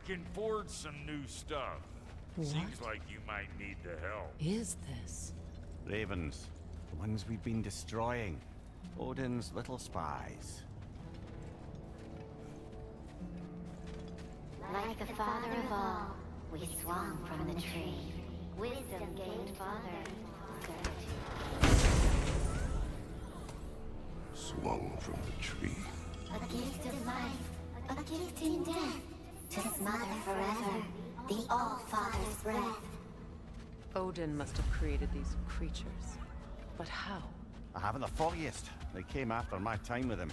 can forge some new stuff. Seems like you might need the help. Is this? Ravens. The ones we've been destroying. Odin's little spies. Like the father of all, we swung from the tree. Wisdom gained father. Swung from the tree. A gift of life, a gift in death. To smother forever, the All-Father's breath. Odin must have created these creatures. But how? I haven't the foggiest. They came after my time with him.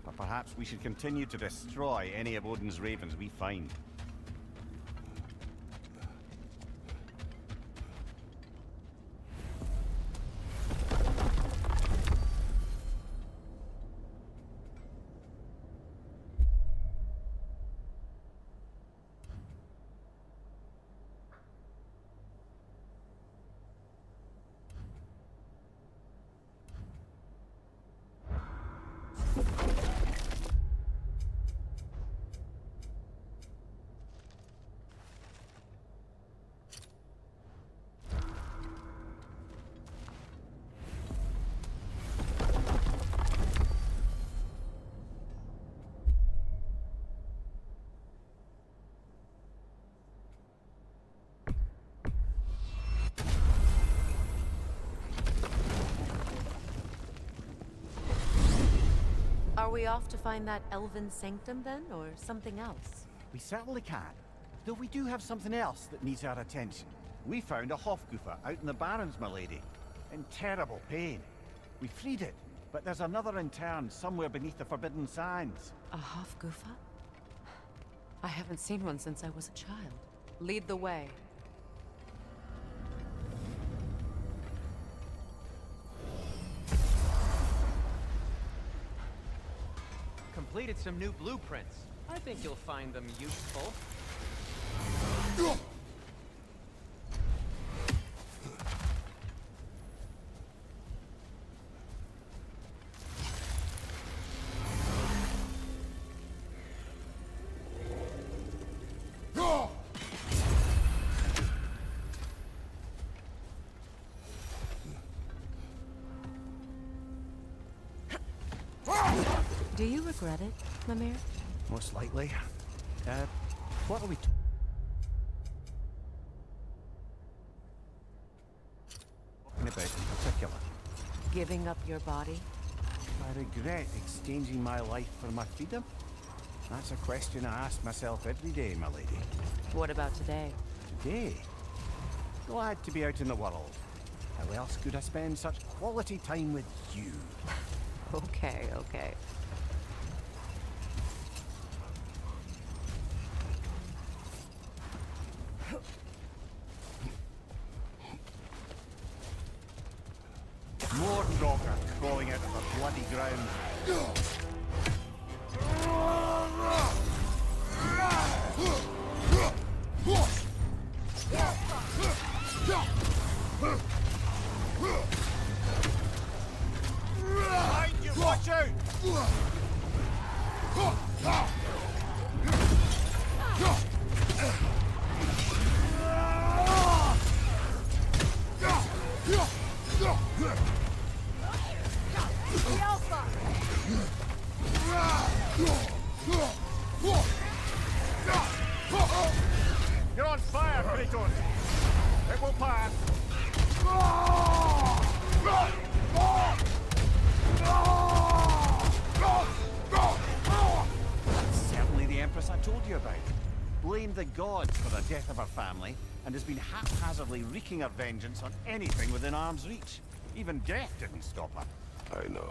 But perhaps we should continue to destroy any of Odin's ravens we find. Are we off to find that elven sanctum then, or something else? We certainly can. Though we do have something else that needs our attention. We found a Hofgufa out in the Barrens, my lady. In terrible pain. We freed it, but there's another intern somewhere beneath the Forbidden Sands. A Hofgufa? I haven't seen one since I was a child. Lead the way. Completed some new blueprints. I think you'll find them useful. Do you regret it, Mimir? Most likely. What are we talking about in particular? Giving up your body? I regret exchanging my life for my freedom? That's a question I ask myself every day, my lady. What about today? Today? Glad to be out in the world. How else could I spend such quality time with you? Okay, okay. More Draugr crawling out of the bloody ground. Behind you, watch out! You're on fire, Kratos! It will pass! That's certainly the Empress I told you about. Blamed the gods for the death of her family, and has been haphazardly wreaking her vengeance on anything within arm's reach. Even death didn't stop her. I know.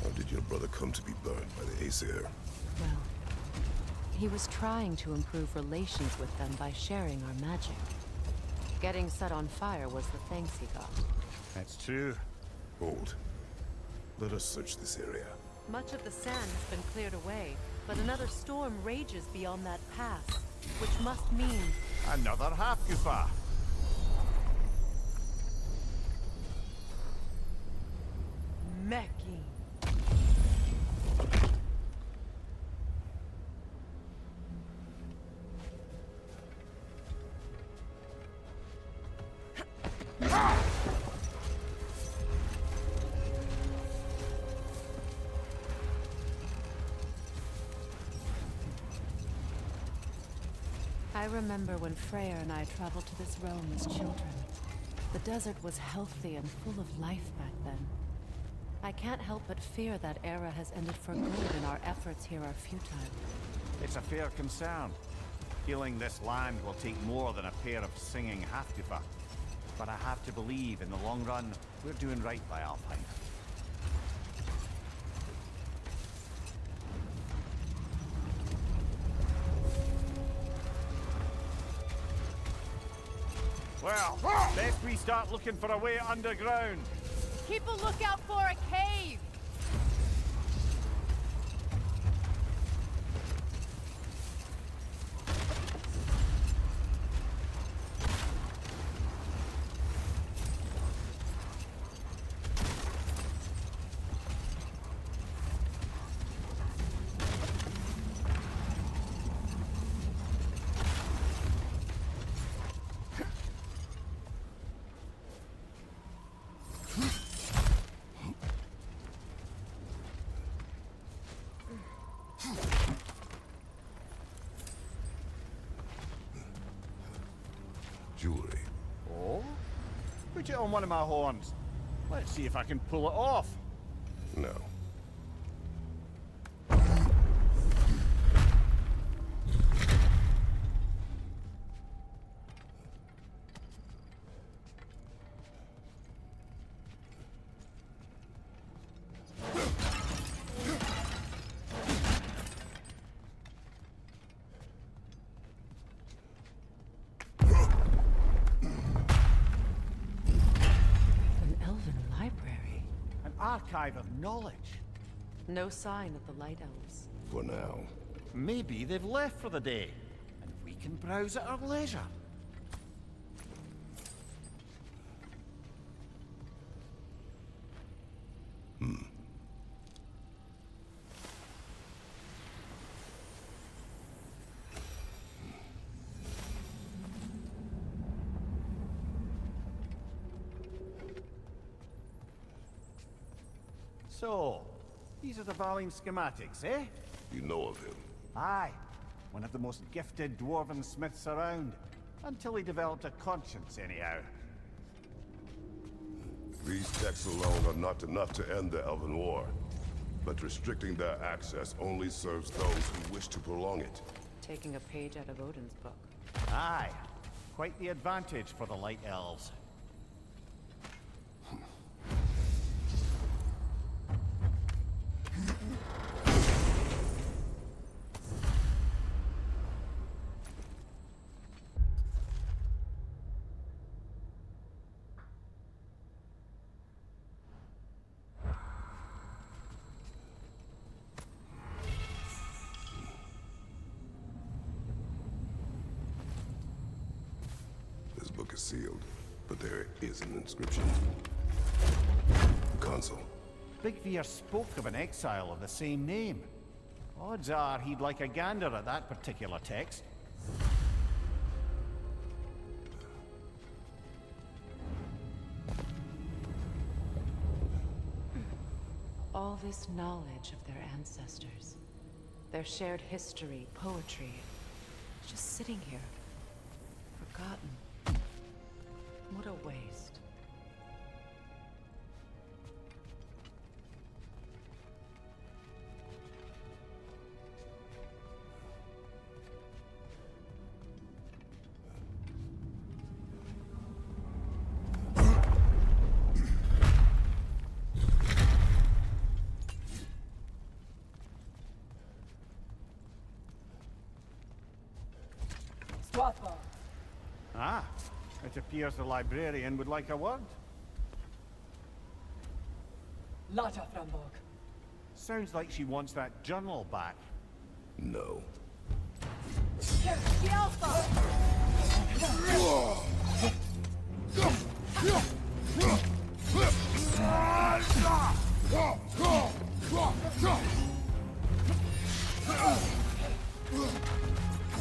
How did your brother come to be burned by the Aesir? Well, he was trying to improve relations with them by sharing our magic. Getting set on fire was the thanks he got. That's true. Hold. Let us search this area. Much of the sand has been cleared away, but another storm rages beyond that pass, which must mean... Another half-goofer. Mecking. I remember when Freya and I traveled to this realm as children. The desert was healthy and full of life back then. I can't help but fear that era has ended for good and our efforts here are futile. It's a fair concern. Healing this land will take more than a pair of singing half-goofer. But I have to believe, in the long run, we're doing right by Alpine. Well, best we start looking for a way underground. Keep a lookout for a cave! Jewelry. Oh? Put it on one of my horns. Let's see if I can pull it off. No. Archive of knowledge. No sign of the Light Elves. For now. Maybe they've left for the day, and we can browse at our leisure. So, these are the Valine schematics, eh? You know of him. Aye. One of the most gifted dwarven smiths around. Until he developed a conscience, anyhow. These texts alone are not enough to end the Elven War. But restricting their access only serves those who wish to prolong it. Taking a page out of Odin's book. Aye. Quite the advantage for the Light Elves. This book is sealed, but there is an inscription. Console. Big Veer spoke of an exile of the same name. Odds are he'd like a gander at that particular text. All this knowledge of their ancestors, their shared history, poetry, just sitting here, forgotten. What a waste. Ah, it appears the librarian would like a word. Lataframbok. Sounds like she wants that journal back. No.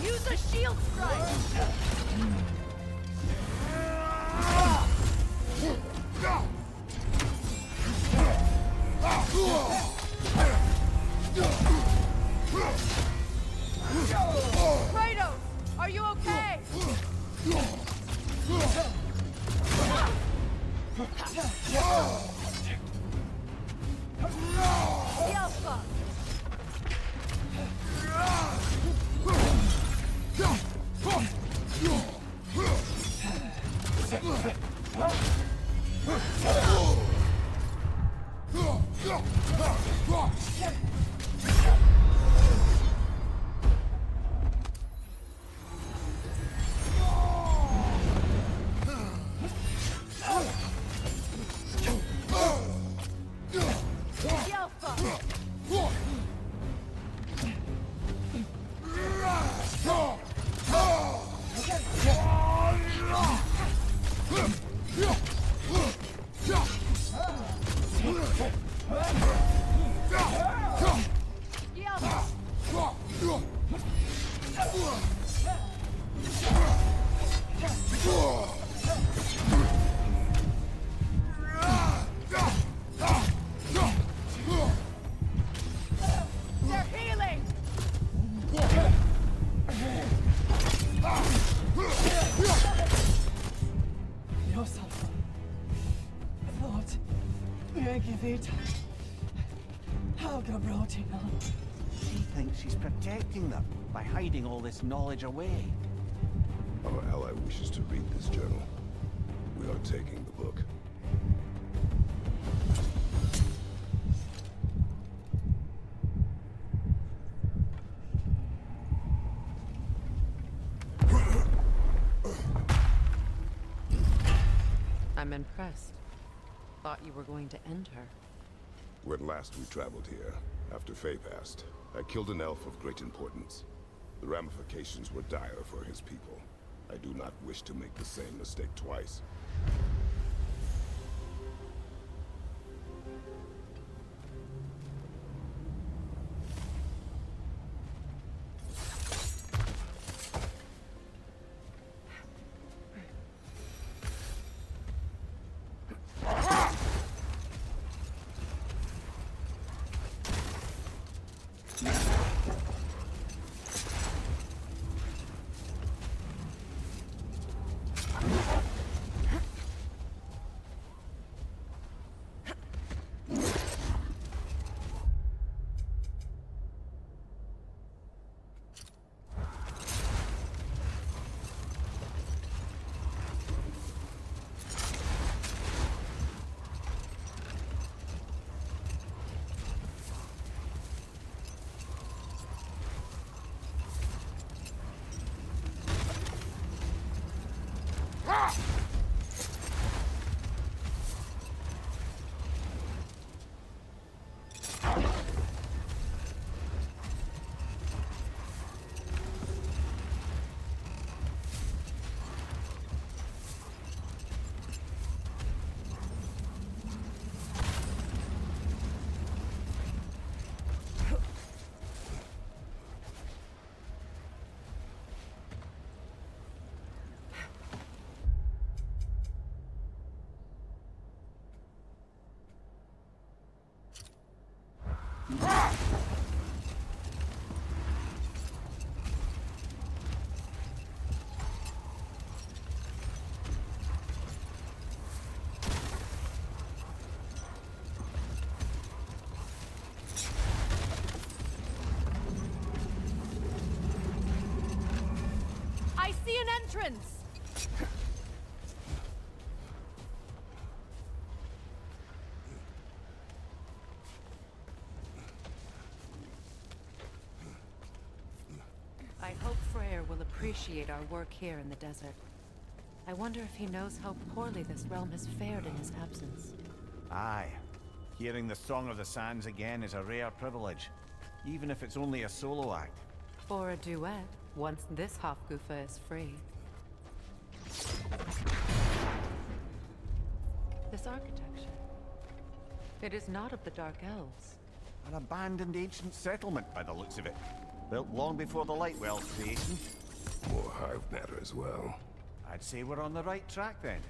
Use a shield strike! Kratos, are you okay? Yelpa! They're healing! Yourself. Thought. Megivita. How come rotting on? She thinks she's protecting them by hiding all this knowledge away. Our ally wishes to read this journal. We are taking the book. I'm impressed. Thought you were going to end her. When last we traveled here, after Faye passed, I killed an elf of great importance. The ramifications were dire for his people. I do not wish to make the same mistake twice. I see an entrance! I hope Freyr will appreciate our work here in the desert. I wonder if he knows how poorly this realm has fared in his absence. Aye. Hearing the Song of the Sands again is a rare privilege, even if it's only a solo act. Or a duet, once this Hofgufa is free. This architecture. It is not of the Dark Elves. An abandoned ancient settlement by the looks of it. Built long before the Lightwell's creation. More hive matter as well. I'd say we're on the right track then.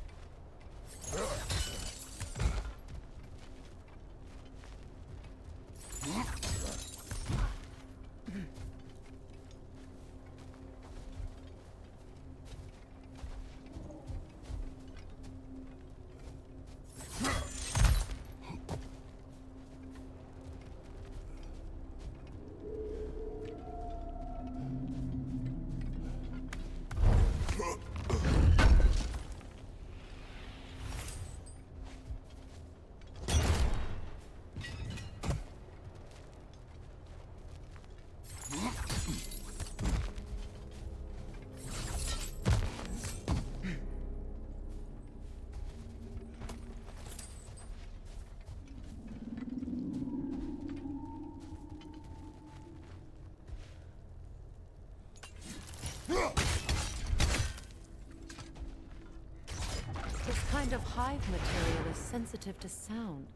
This kind of hive material is sensitive to sound.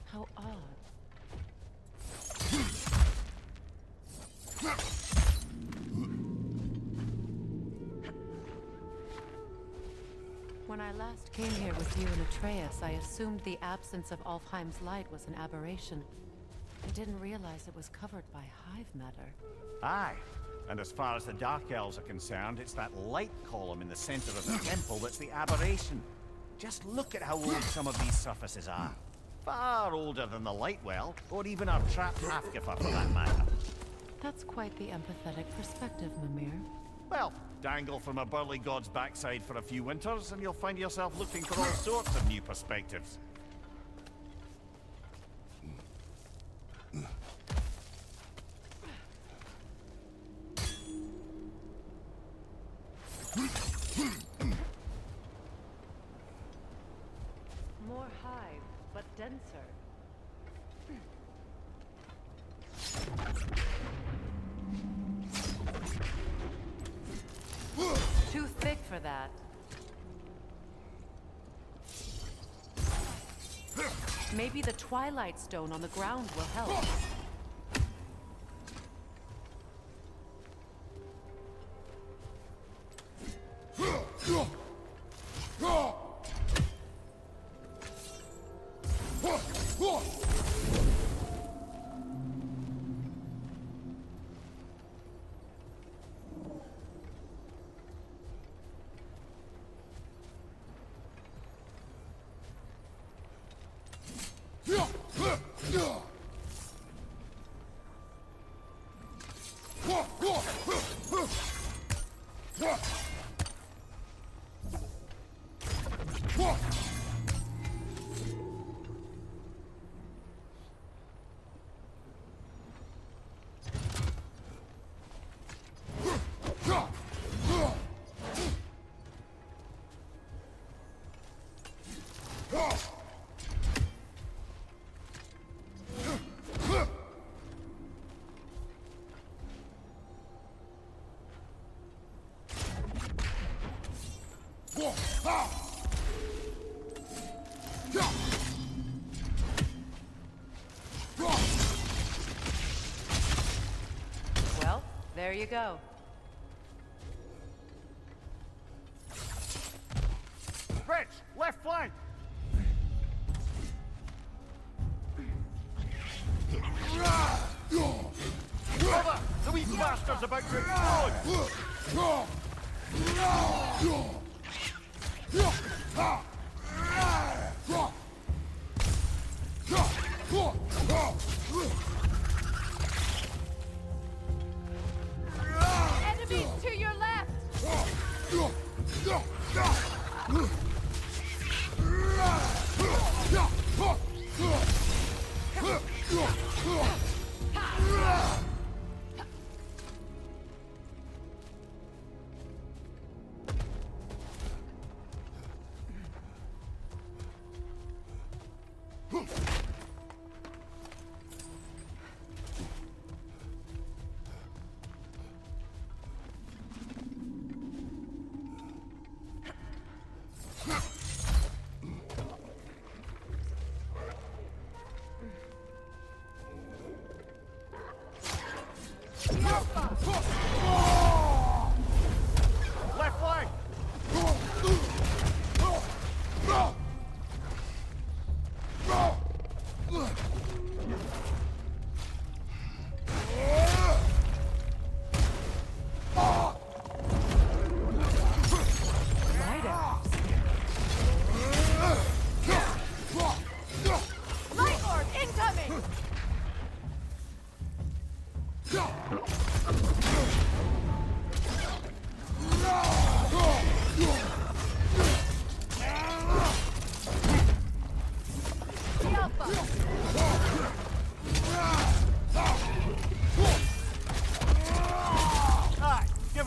How odd. When I last came here with you and Atreus, I assumed the absence of Alfheim's light was an aberration. I didn't realize it was covered by hive matter. Aye. And as far as the Dark Elves are concerned, it's that light column in the center of the temple that's the aberration. Just look at how old some of these surfaces are. Far older than the Lightwell, or even our trapped Hafgifer for that matter. That's quite the empathetic perspective, Mimir. Well, dangle from a burly god's backside for a few winters, and you'll find yourself looking for all sorts of new perspectives. More hive, but denser. Too thick for that. Maybe the Twilight Stone on the ground will help. Well, there you go. Rich, left flank! Cover! The wee bastard's about to explode! Enemies to your left!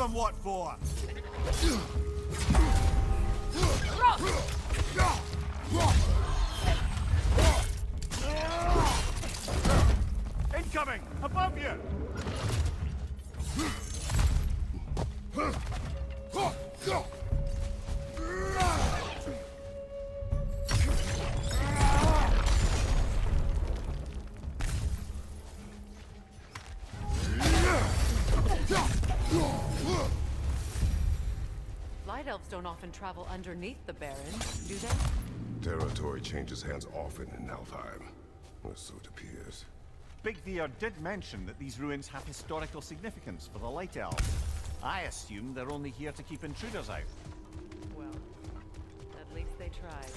him what for! Incoming! Above you! Light elves don't often travel underneath the Baron, do they? Territory changes hands often in Alfheim. Or so it appears. Big Veer did mention that these ruins have historical significance for the Light Elves. I assume they're only here to keep intruders out. Well, at least they tried.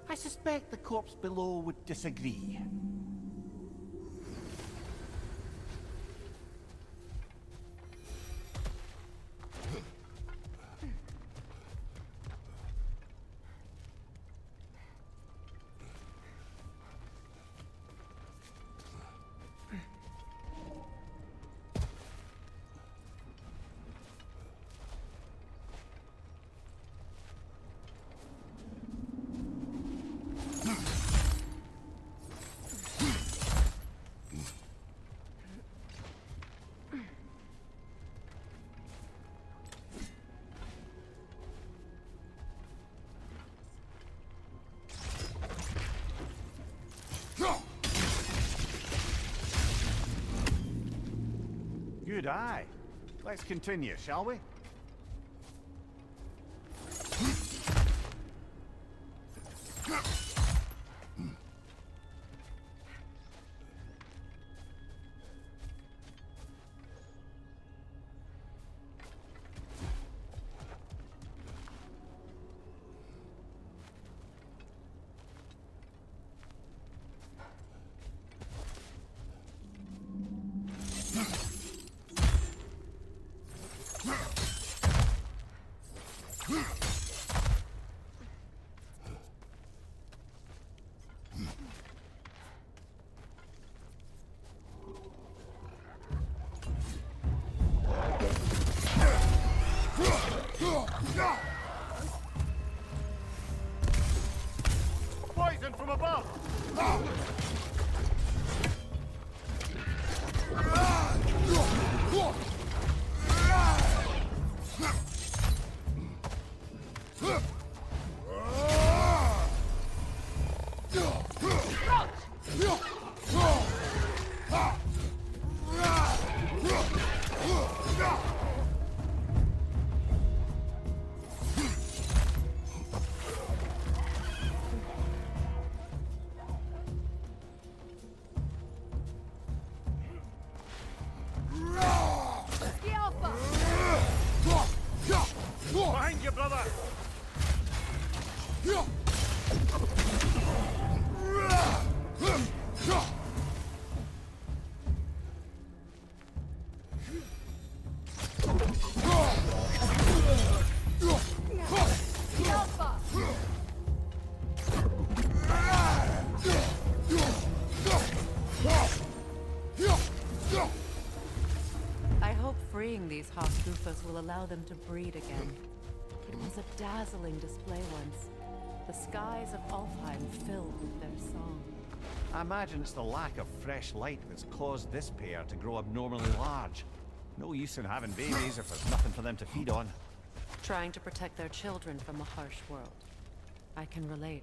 I suspect the corpse below would disagree. Good eye. Let's continue, shall we? Poison from above! Behind you, brother! I hope freeing these Hofgufas will allow them to breed again. It was a dazzling display once. The skies of Alfheim filled with their song. I imagine it's the lack of fresh light that's caused this pair to grow abnormally large. No use in having babies if there's nothing for them to feed on. Trying to protect their children from a harsh world. I can relate.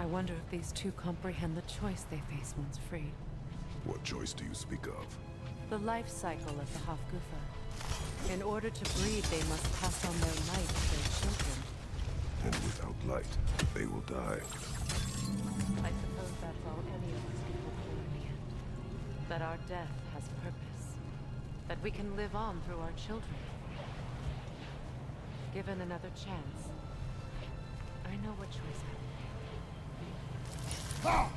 I wonder if these two comprehend the choice they face once freed. What choice do you speak of? The life cycle of the Hofgufa. In order to breed, they must pass on their light to their children. And without light, they will die. I suppose that's all any of us can hope for in the end. That our death has purpose. That we can live on through our children. Given another chance, I know what choice I will make. Ha!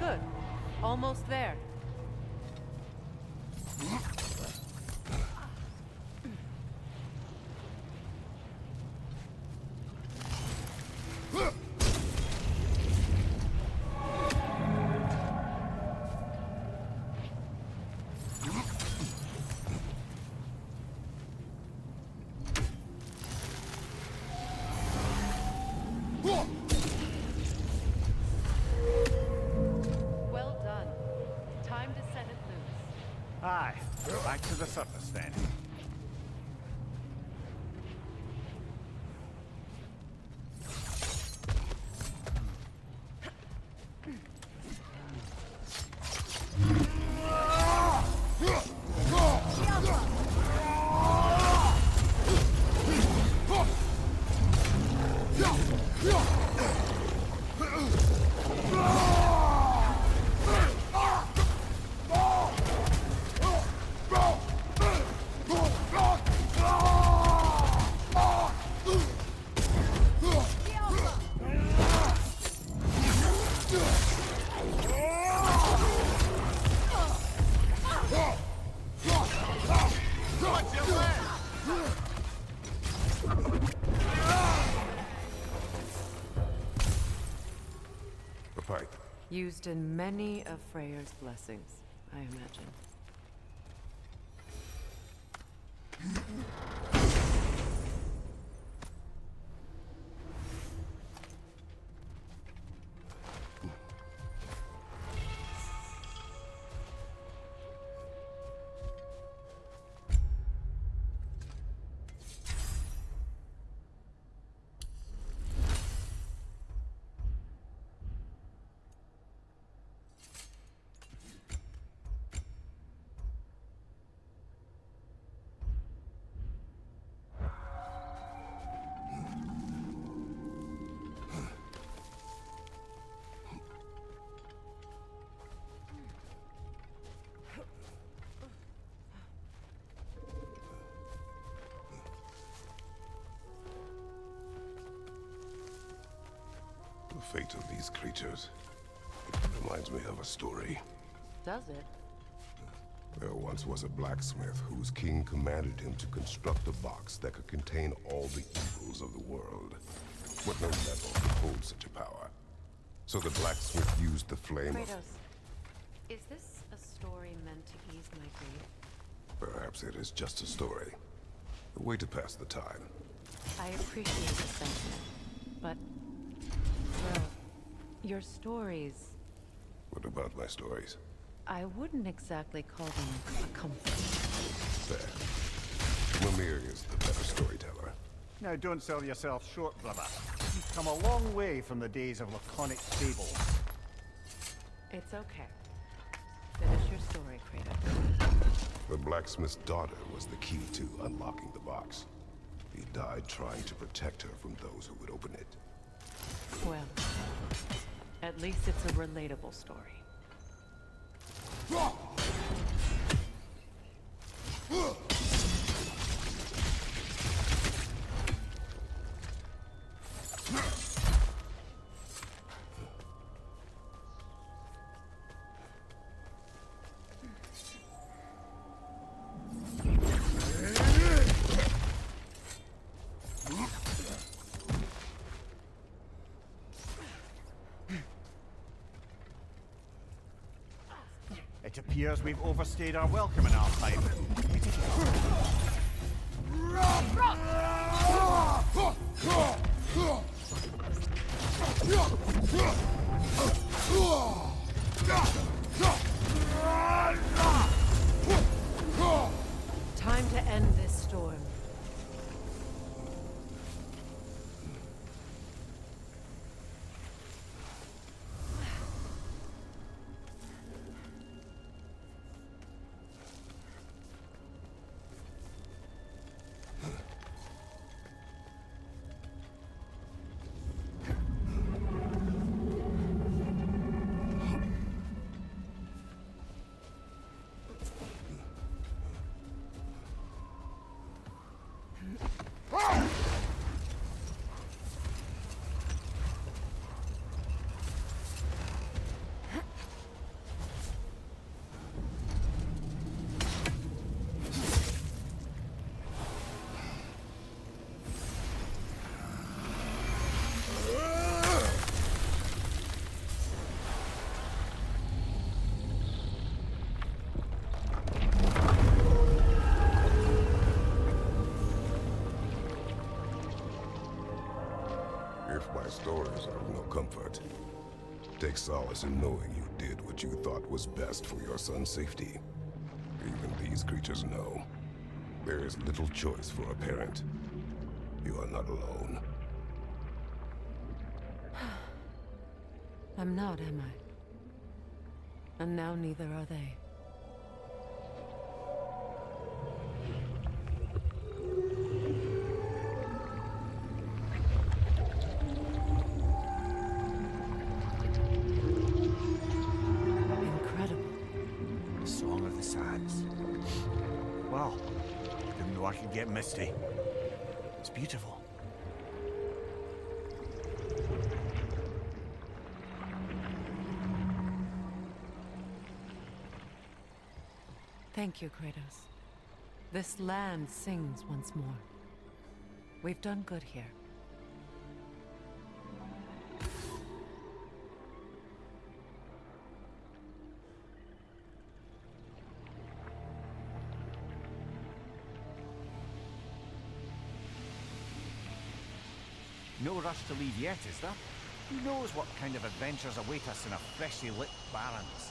Good. Almost there. Well done. Time to set it loose. Aye, back to the surface then. fight. Used in many of Freyr's blessings, I imagine. The fate of these creatures reminds me of a story. Does it? There once was a blacksmith whose king commanded him to construct a box that could contain all the evils of the world. But no metal could hold such a power. So the blacksmith used the flame of... Kratos, is this a story meant to ease my grief? Perhaps it is just a story. A way to pass the time. I appreciate the sentiment, but... well, your stories... What about my stories? I wouldn't exactly call them a comfort. Fair. Mimir is the better storyteller. Now don't sell yourself short, brother. You've come a long way from the days of laconic fables. It's okay. Finish your story, Kratos. The blacksmith's daughter was the key to unlocking the box. He died trying to protect her from those who would open it. Well, at least it's a relatable story. It appears we've overstayed our welcome in our time. Time to end this storm. If my stories are of no comfort, take solace in knowing you did what you thought was best for your son's safety. Even these creatures know. There is little choice for a parent. You are not alone. I'm not, am I? And now neither are they. Incredible. The Song of the Sands. Wow. Didn't know I could get misty. It's beautiful. Thank you, Kratos. This land sings once more. We've done good here. No rush to leave yet, is there? Who knows what kind of adventures await us in a freshly lit Barrens?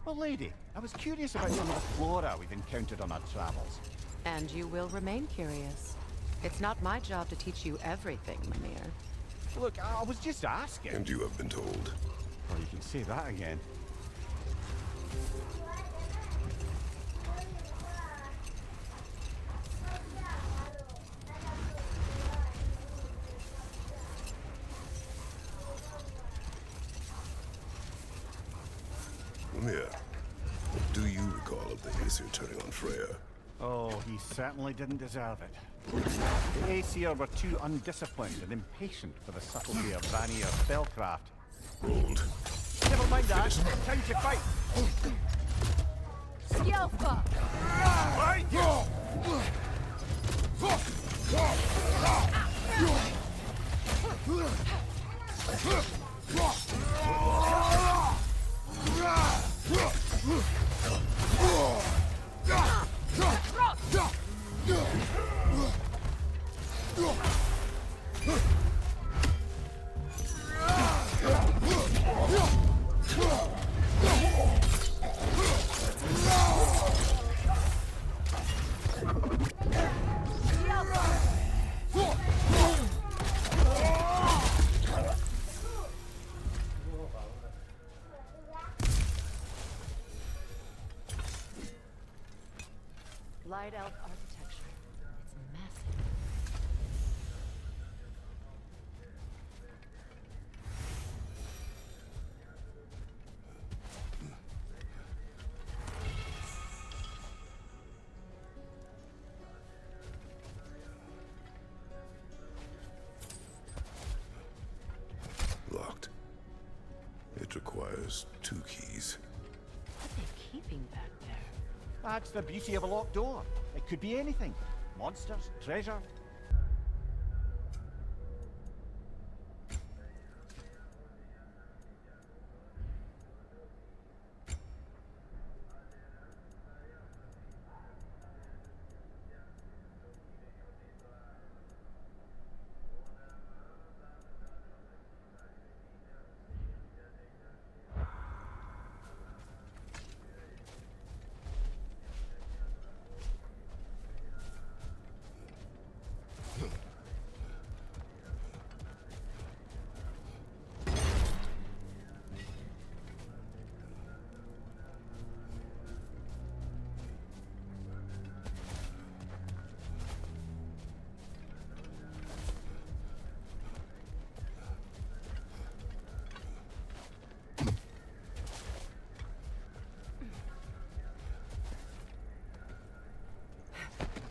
Well, lady, I was curious about some of the flora we've encountered on our travels. And you will remain curious. It's not my job to teach you everything, Mimir. Look, I was just asking. And you have been told. Well, you can say that again. Mimir, what do you recall of the Aesir turning on Freya? Oh, he certainly didn't deserve it. The Aesir were too undisciplined and impatient for the subtlety of Vanir's spellcraft. Rolled. Never mind that. Time to fight. Skjelfa! Light elf architecture. It's massive. Locked. It requires 2 keys. What are they keeping back there? That's the beauty of a locked door. It could be anything. Monsters, treasure.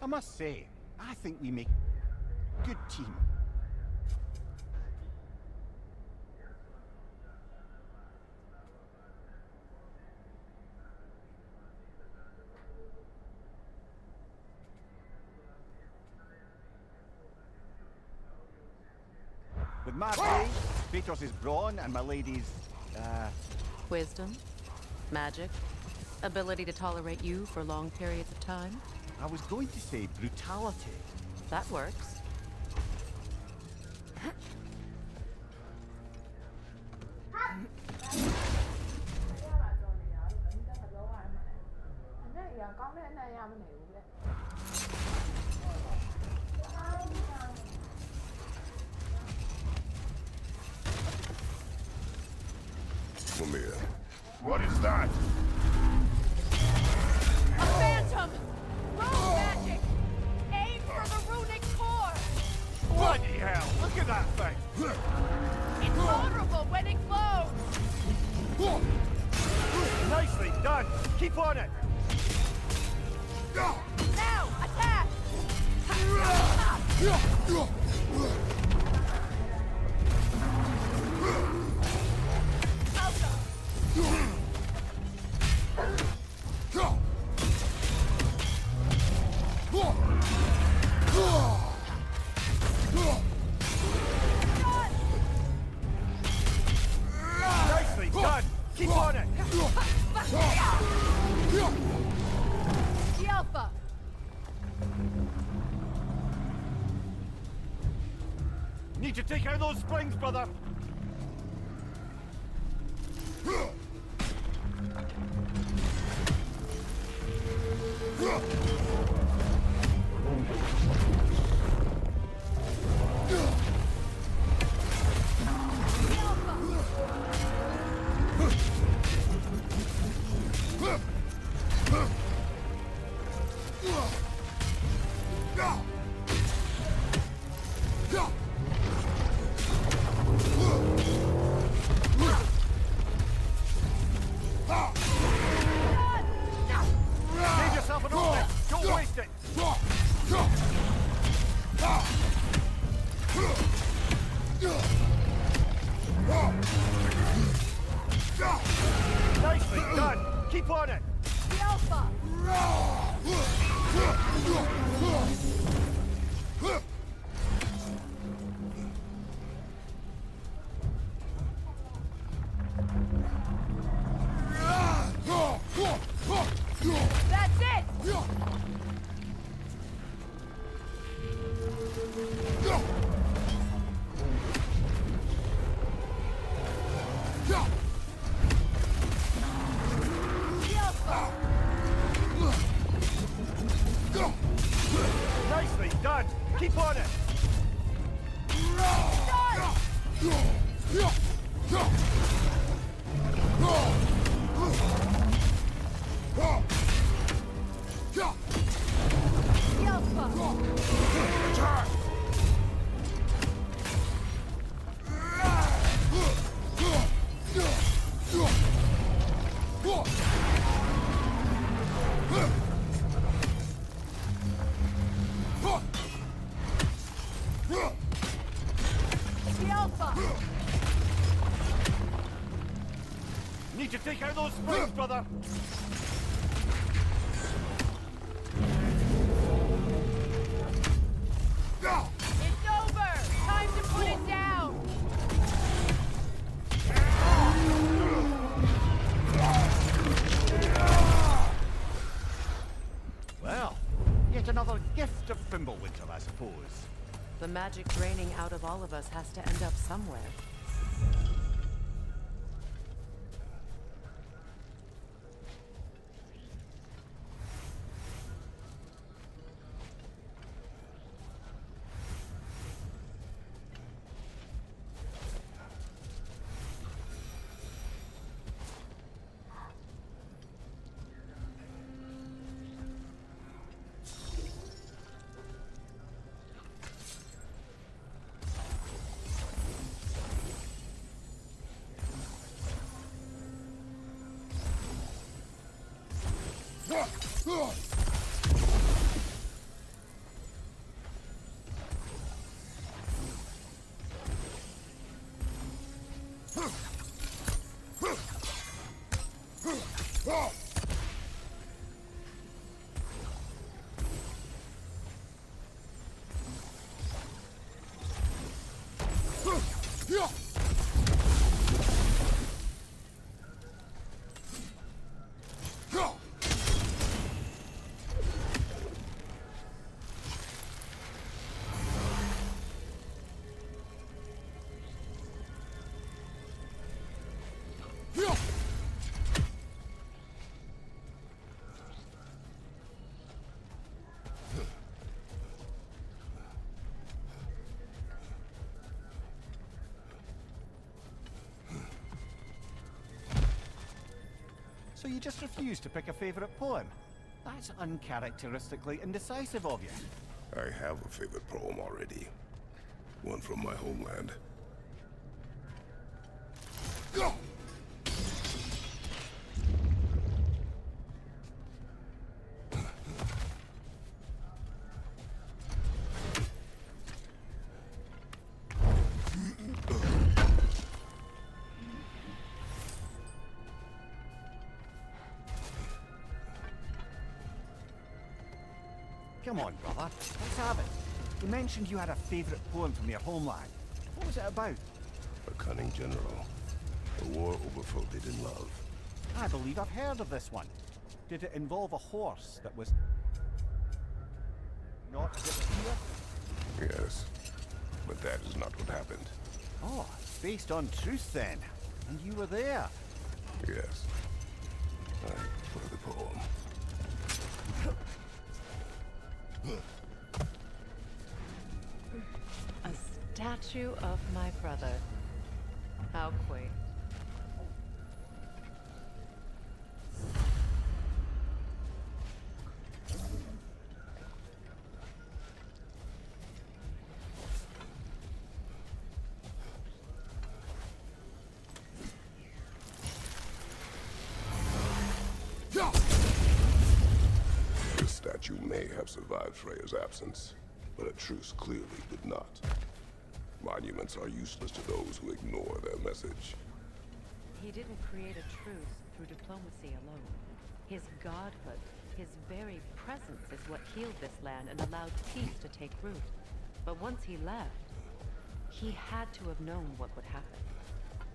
I must say, I think we make a good team. With my brain, Kratos' brawn, and my lady's, Wisdom? Magic? Ability to tolerate you for long periods of time? I was going to say brutality. That works. Mimir. What is that? A phantom! Rune magic! Aim for the runic core! Bloody hell! Look at that thing! It's vulnerable when it glows! Nicely done! Keep on it! Now, attack! Keep on it! The Alpha! Need to take out those springs, brother! Save yourself an opening! Don't waste it! Nicely done! Keep on it! The Alpha! That's it! Nicely done! Keep on it! The Alpha! The Alpha! Need to take out those springs, brother! It's over! Time to put it down! Well, yet another gift of Fimbulwinter, I suppose. The magic draining out of all of us has to end up somewhere. So you just refuse to pick a favorite poem? That's uncharacteristically indecisive of you. I have a favorite poem already. One from my homeland. Go! Come on, brother. Let's have it. You mentioned you had a favorite poem from your homeland. What was it about? A cunning general. A war over forbidden love. I believe I've heard of this one. Did it involve a horse that was not as it appeared? Yes, but that is not what happened. Oh, based on truth then. And you were there. Yes. I prefer the poem. A statue of my brother. How quaint. The statue may have survived Freya's absence, but a truce clearly did not. Monuments are useless to those who ignore their message. He didn't create a truce through diplomacy alone. His godhood, his very presence is what healed this land and allowed peace to take root. But once he left, he had to have known what would happen.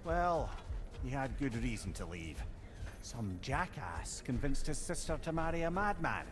Well, he had good reason to leave. Some jackass convinced his sister to marry a madman.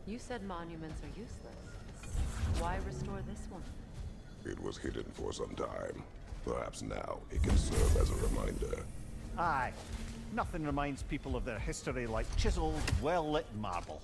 You said monuments are useless. Why restore this one? It was hidden for some time. Perhaps now it can serve as a reminder. Aye. Nothing reminds people of their history like chiseled, well-lit marble.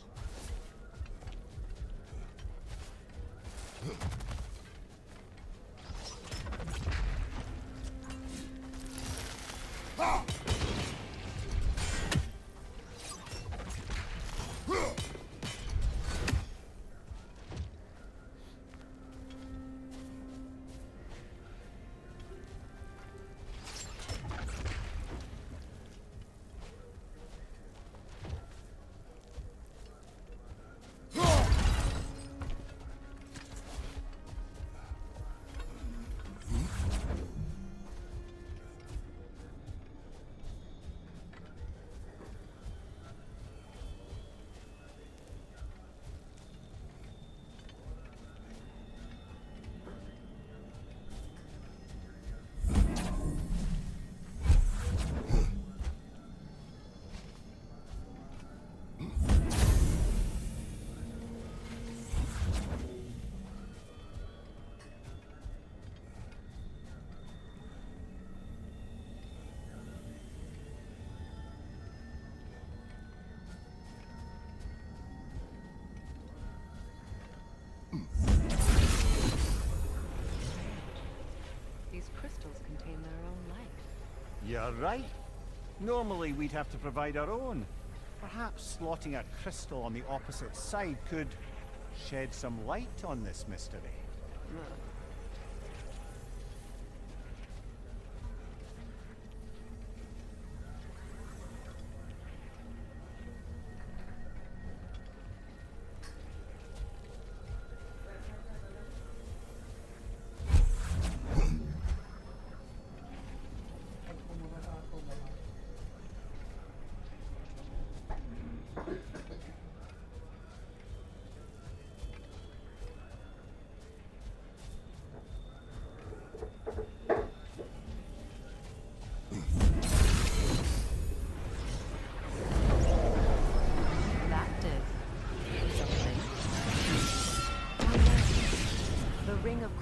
These crystals contain their own light. You're right. Normally we'd have to provide our own. Perhaps slotting a crystal on the opposite side could shed some light on this mystery.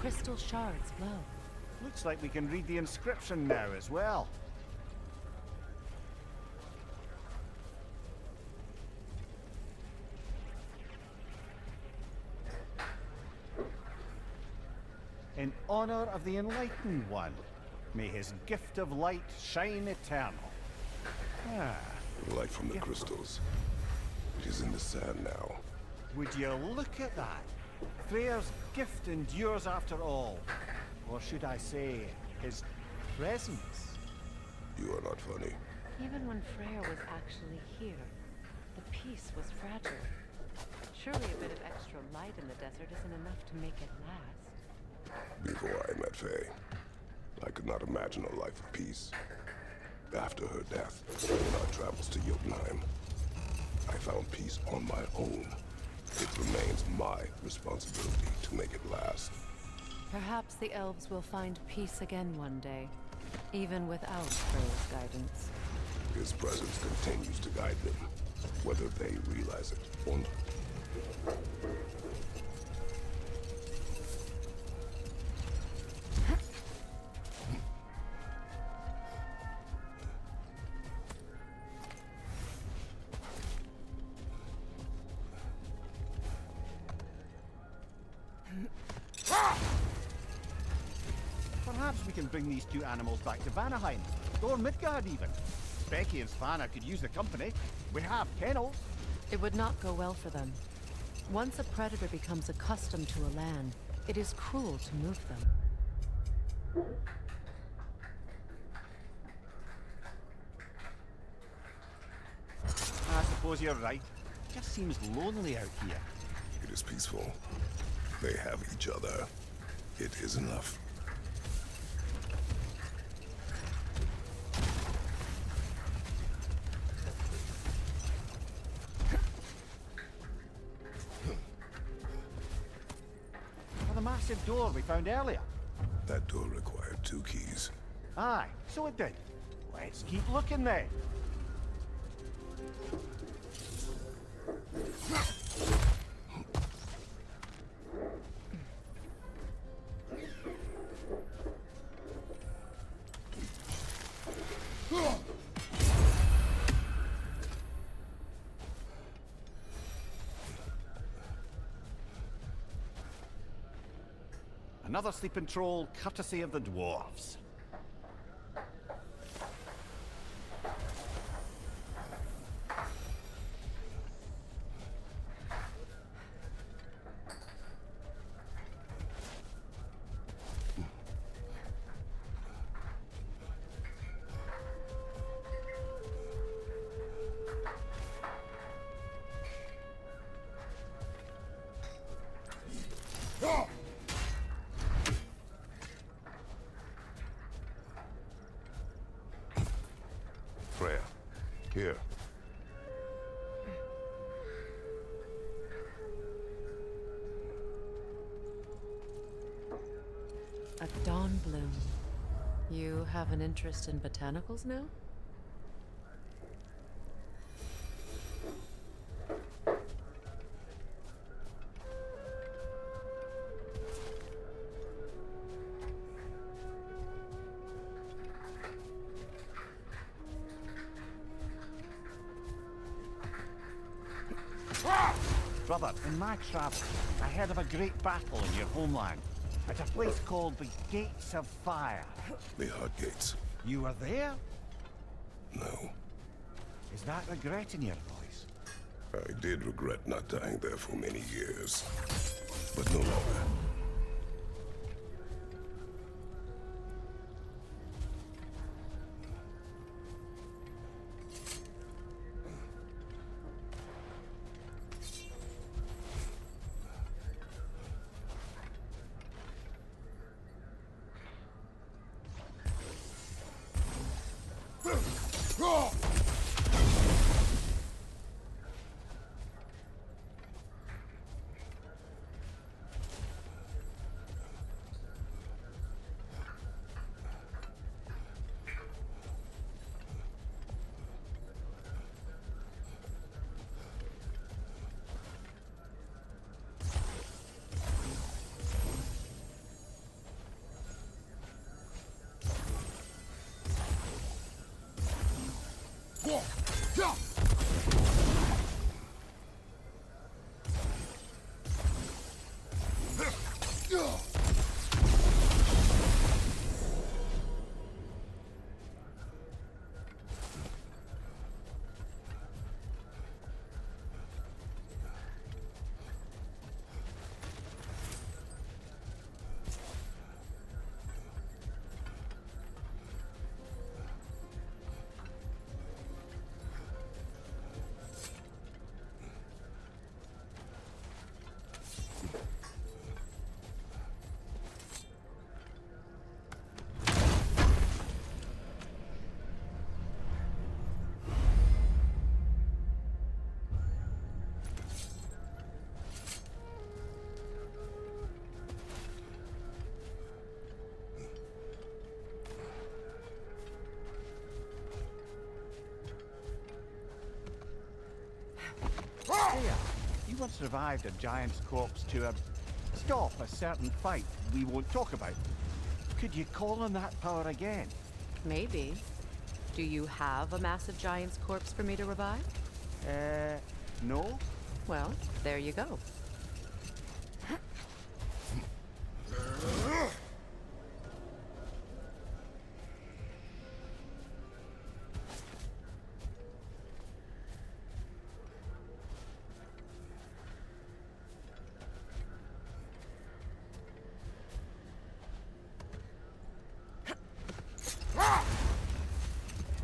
crystal shards glow. Looks like we can read the inscription now as well. In honor of the Enlightened One, may his gift of light shine eternal. Ah, Light from the crystals. It is in the sand now. would you look at that? Freyr's gift endures after all. Or should I say, his presence? You are not funny. Even when Freyr was actually here, the peace was fragile. Surely a bit of extra light in the desert isn't enough to make it last. Before I met Faye, I could not imagine a life of peace. After her death, in our travels to Jotunheim, I found peace on my own. It remains my responsibility to make it last. Perhaps the elves will find peace again one day, even without Freyr's guidance. His presence continues to guide them, whether they realize it or not. Perhaps we can bring these two animals back to Vanaheim, or Midgard even. Becky and Svanna could use the company. We have kennels. It would not go well for them. Once a predator becomes accustomed to a land, it is cruel to move them. I suppose you're right. Just seems lonely out here. It is peaceful. They have each other. It is enough. For the massive door we found earlier. That door required 2 keys. Aye, so it did. Let's keep looking then. Another sleeping troll, courtesy of the dwarves. Freya, here. A dawn bloom. You have an interest in botanicals now? Brother, in my travels, I heard of a great battle in your homeland. At a place called the Gates of Fire. The Hut Gates. You were there? No. Is that regret in your voice? I did regret not dying there for many years. But no longer. He once revived a giant's corpse to stop a certain fight we won't talk about. Could you call on that power again? Maybe. Do you have a massive giant's corpse for me to revive? No? Well, there you go.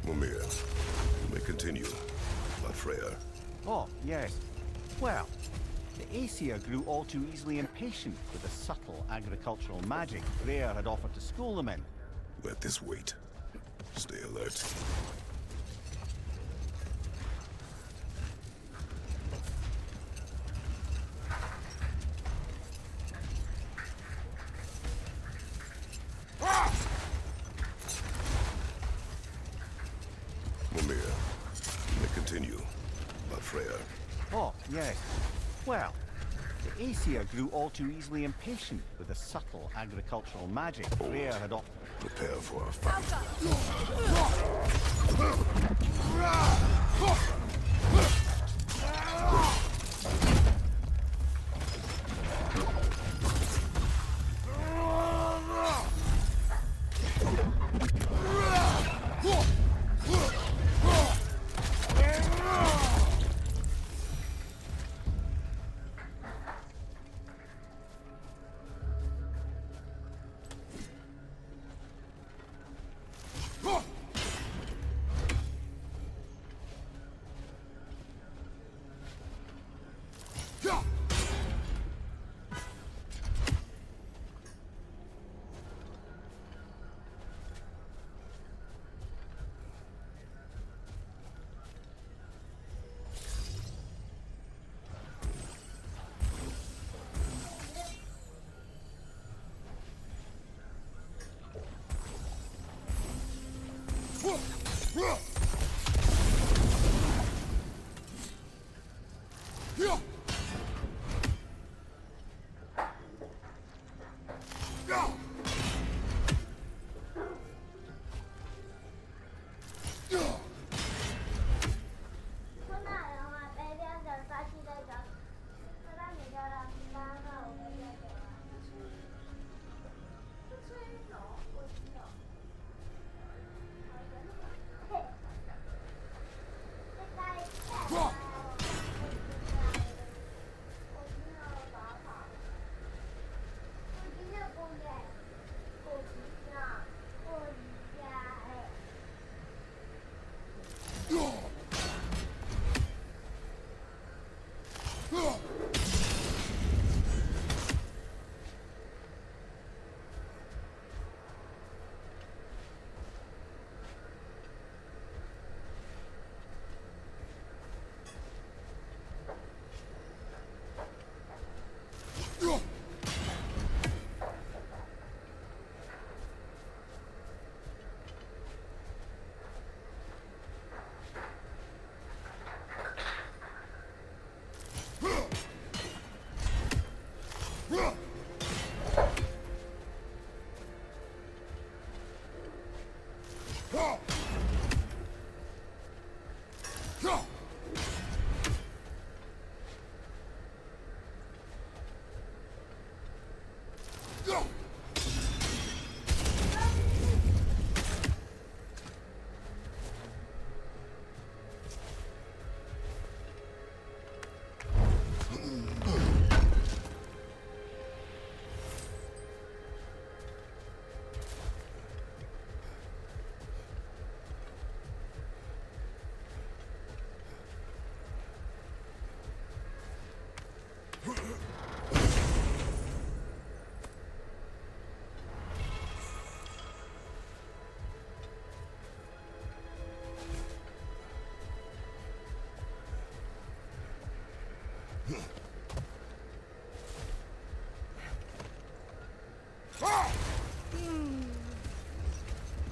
Mimir, you may continue, Lord Freyr. Oh, yes. Well, the Aesir grew all too easily impatient with the subtle agricultural magic Freyr had offered to school them in. Let this wait. Stay alert. Mimir, you may continue, Lord Freyr. Oh, yes. Well, the Aesir grew all too easily impatient with the subtle agricultural magic Freyr had offered. Prepare for a fight.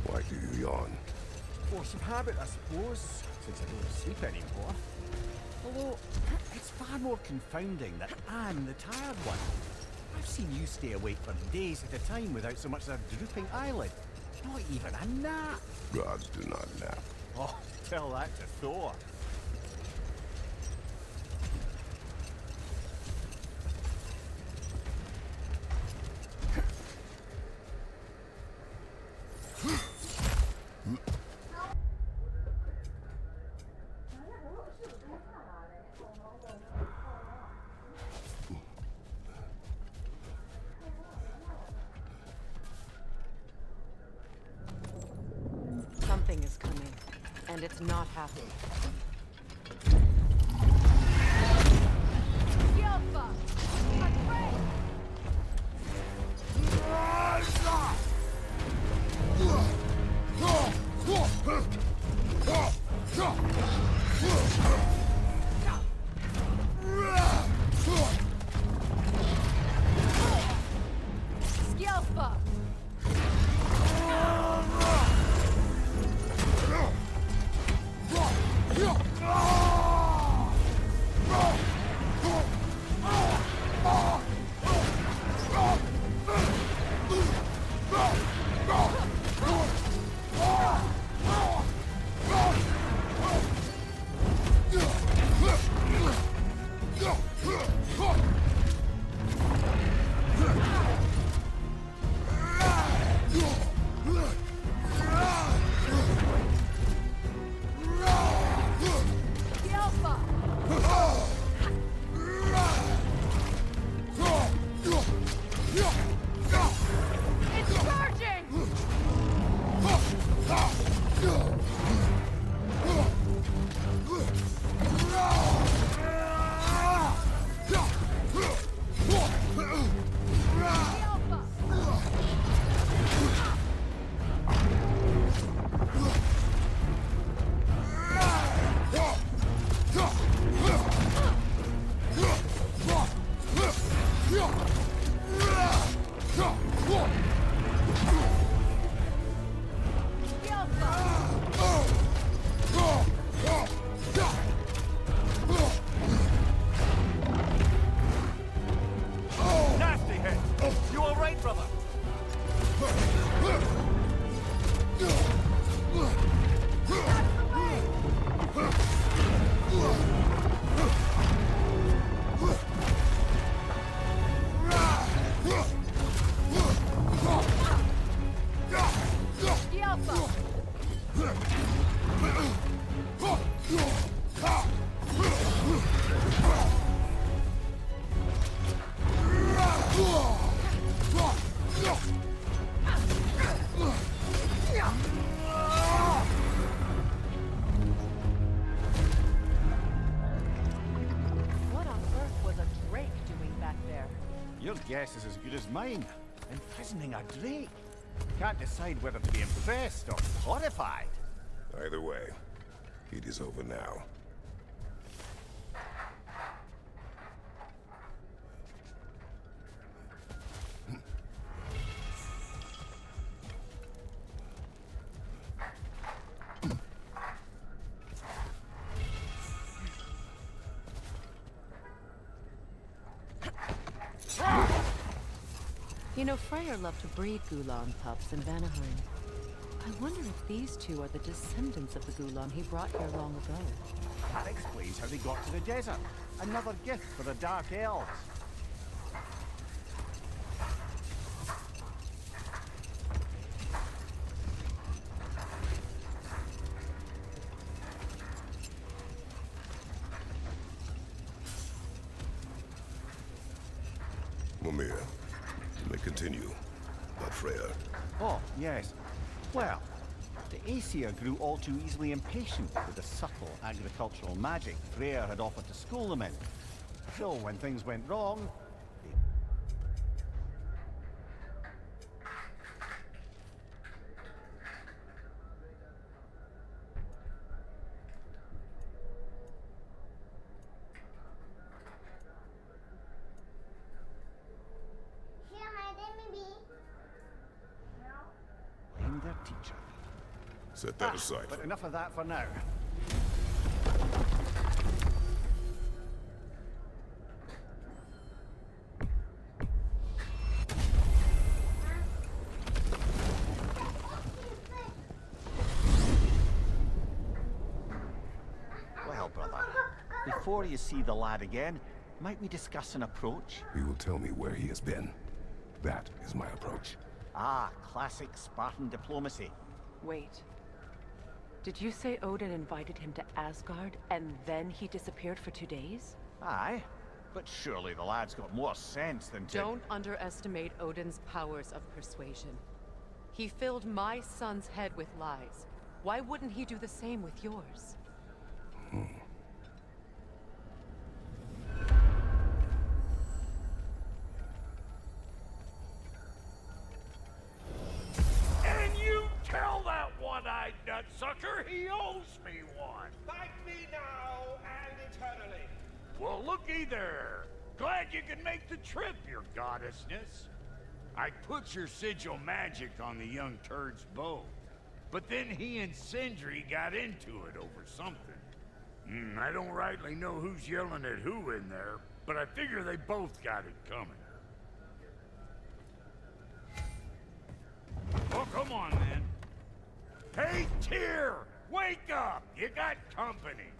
Why do you yawn? Force of habit, I suppose, since I don't sleep anymore. Although, it's far more confounding that I'm the tired one. I've seen you stay awake for days at a time without so much as a drooping eyelid. Not even a nap. Gods do not nap. Oh, tell that to Thor. Something is coming, and it's not happy. Yelpa! Afraid! Skjelpa! Your guess is as good as mine. Imprisoning a drake. Can't decide whether to be impressed or horrified. Either way, it is over now. You know, Freyr loved to breed Gulan pups in Vanaheim. I wonder if these two are the descendants of the Gulan he brought here long ago. That explains how they got to the desert. Another gift for the Dark Elves. Mimir, you may continue. But Freya. Oh, yes. Well, the Aesir grew all too easily impatient with the subtle agricultural magic Freyr had offered to school them in. So when things went wrong, blamed their teacher. Set that aside. But enough of that for now. before you see the lad again, might we discuss an approach? He will tell me where he has been. That is my approach. Ah, classic Spartan diplomacy. Wait. Did you say Odin invited him to Asgard, and then he disappeared for 2 days? Aye, but surely the lad's got more sense than to... Don't underestimate Odin's powers of persuasion. He filled my son's head with lies. Why wouldn't he do the same with yours? And you tell that one-eyed nutsucker he owes me one. Fight me now and eternally. Well, looky there. Glad you can make the trip, your goddessness. I put your sigil magic on the young turd's bow, but then he and Sindri got into it over something. I don't rightly know who's yelling at who in there, but I figure they both got it coming. Oh, come on, man. Hey, Tyr! Wake up! You got company.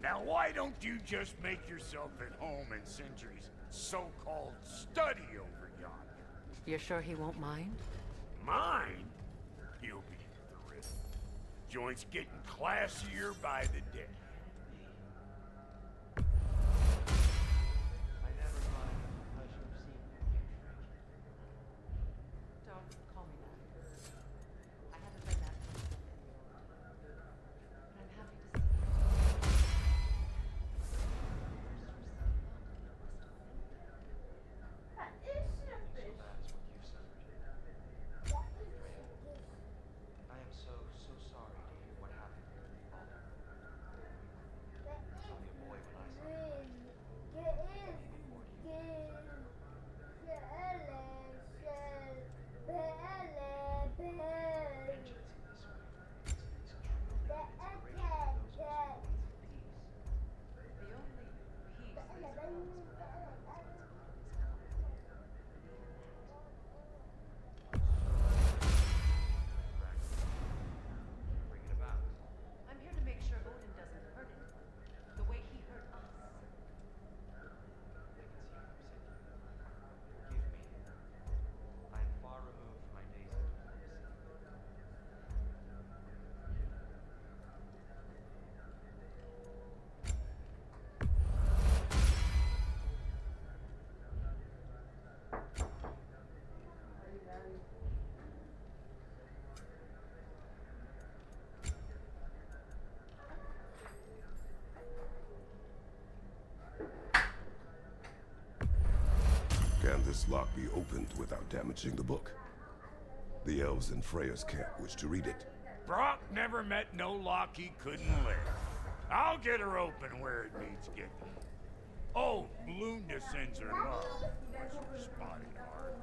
Now, why don't you just make yourself at home in Sindri's so-called study over yonder? You're sure he won't mind? Mine? He'll be thrilled. Joint's getting classier by the day. I never thought I'd have the pleasure of seeing you here, stranger. Don't call me that. I haven't been that close to anyone. But I'm happy to see you. I am so sorry to hear what happened to your father. He was only a boy when I saw him. Maybe 40 years. Vengeance in this way. It's a true inspiration for those who seek peace. The only peace these gods value is Bring it about. I'm here to make sure Odin doesn't hurt it. The way he hurt us. I can see from Sindri. Forgive me. I am far removed from my days of diplomacy. Can this lock be opened without damaging the book? The elves in Freya's camp wish to read it. Brock never met no lock he couldn't lift. I'll get her open where it needs getting. Oh, Blunda sends her love. Was her spotted heart.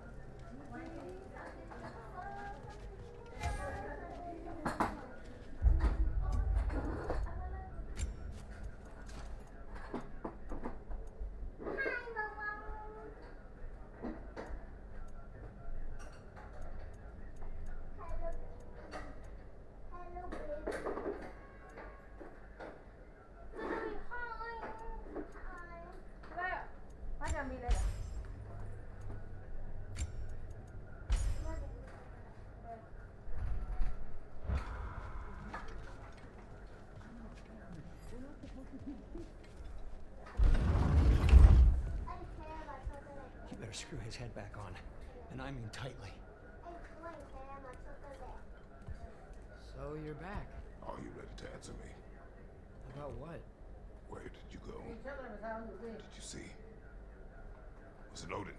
You better screw his head back on. And I mean tightly. So you're back. Are you ready to answer me? About what? Where did you go? Did you see? Was it Odin?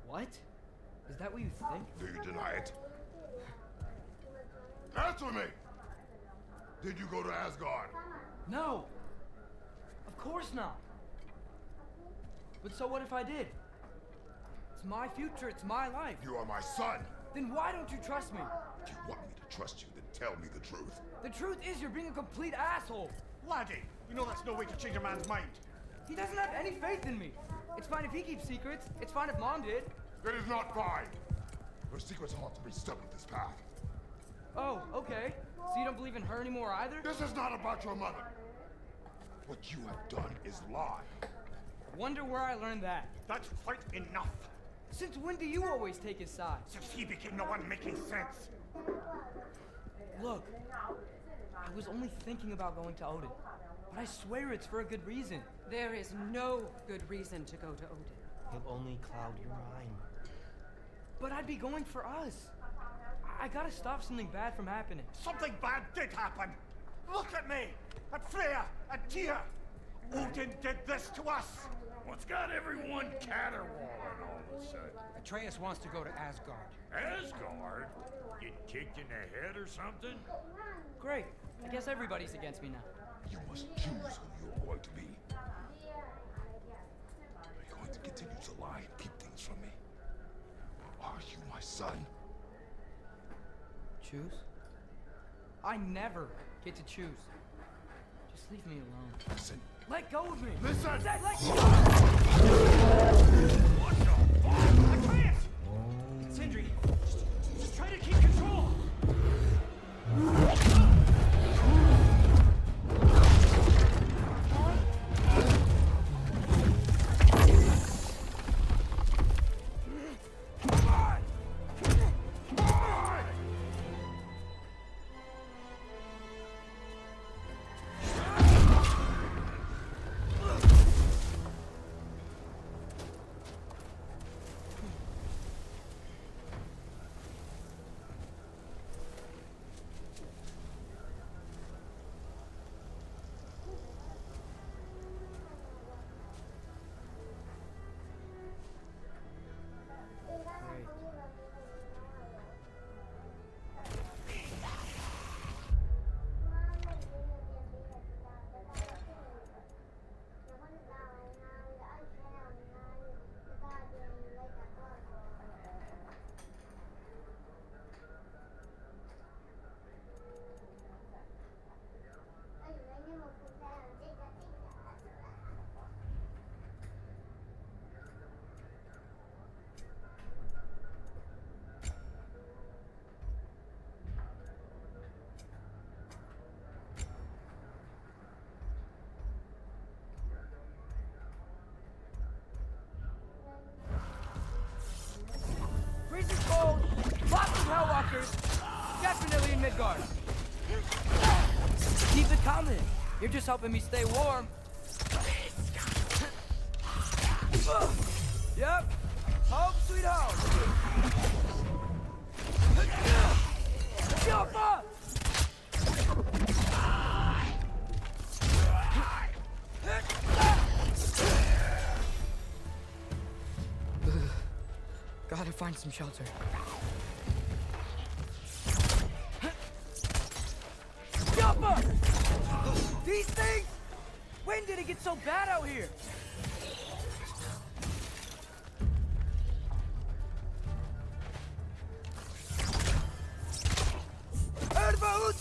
What? Is that what you think? Do you deny it? Answer me! Did you go to Asgard? No! Of course not! But so what if I did? It's my future, it's my life. You are my son! Then why don't you trust me? If you want me to trust you, then tell me the truth. The truth is you're being a complete asshole! Laddie, you know that's no way to change a man's mind. He doesn't have any faith in me. It's fine if he keeps secrets. It's fine if Mom did. It is not fine! Her secrets ought to be stuck with this path. Oh, okay. So you don't believe in her anymore either? This is not about your mother. What you have done is lie. Wonder where I learned that. That's quite enough. Since when do you always take his side? Since he became the one making sense. Look, I was only thinking about going to Odin, but I swear it's for a good reason. There is no good reason to go to Odin. He'll only cloud your mind. But I'd be going for us. I gotta stop something bad from happening. Something bad did happen. Look at me, at Freya, at Tyr. Odin did this to us. What's got everyone caterwauling all of a sudden? Atreus wants to go to Asgard. Asgard? Get kicked in the head or something? Great. I guess everybody's against me now. You must choose who you're going to be. Are you going to continue to lie and keep things from me? Or are you my son? Choose? I never get to choose. Just leave me alone. Listen. Let go of me! Listen! Let go! What the fuck? Atreus! Sindri, just try to keep control! Freezing cold, lots of Hellwalkers, definitely in Midgard. Keep it coming. You're just helping me stay warm. Yep. Home sweet home. Jump up! Gotta find some shelter. Jump up! These things? When did it get so bad out here? Erba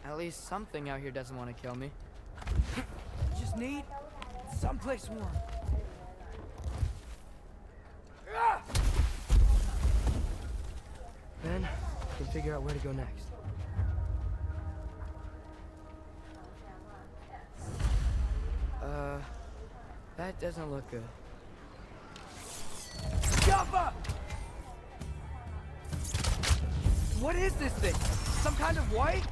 At least something out here doesn't want to kill me. Just need someplace warm. Then we can figure out where to go next. That doesn't look good. Jump up! What is this thing? Some kind of white?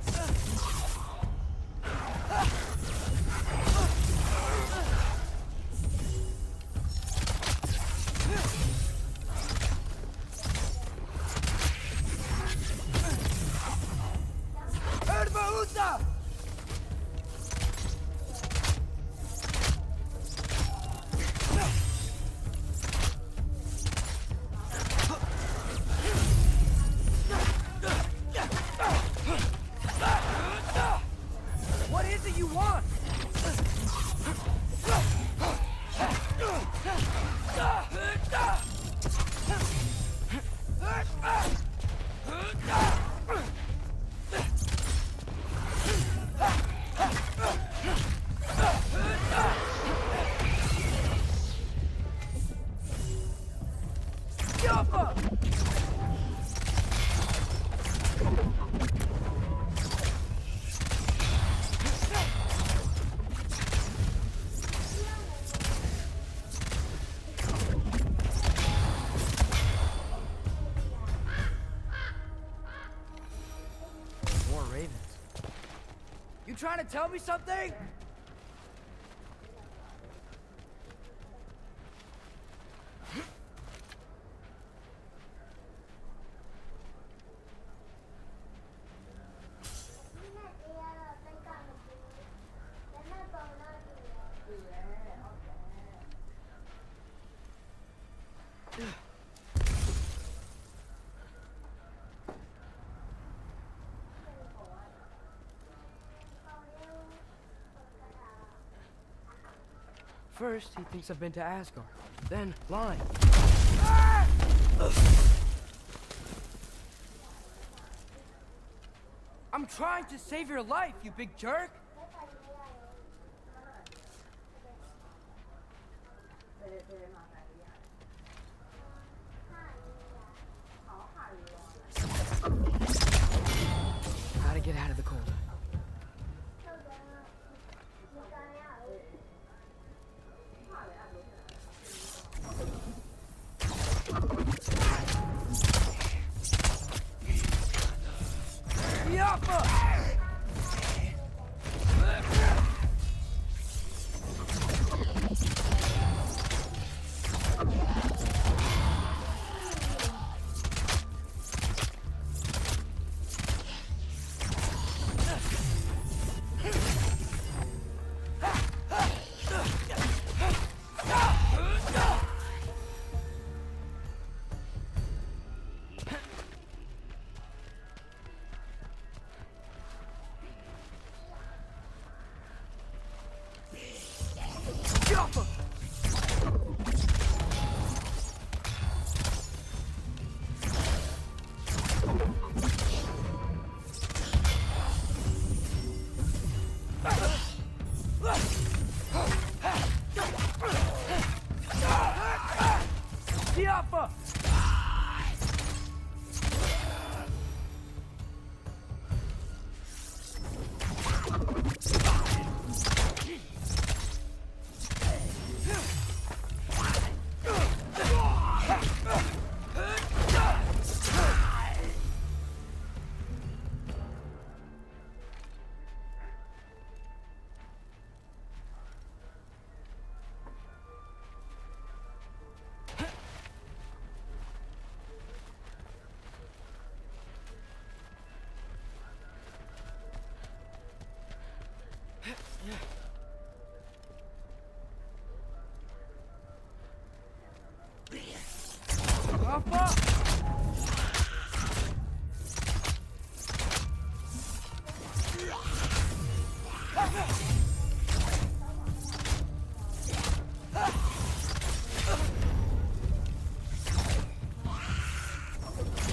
Erba Uta! Yappa! More ravens. You trying to tell me something? First, he thinks I've been to Asgard. Then, lying. Ah! I'm trying to save your life, you big jerk! Gotta get out of the cold. Yappa! Yappa! Yappa!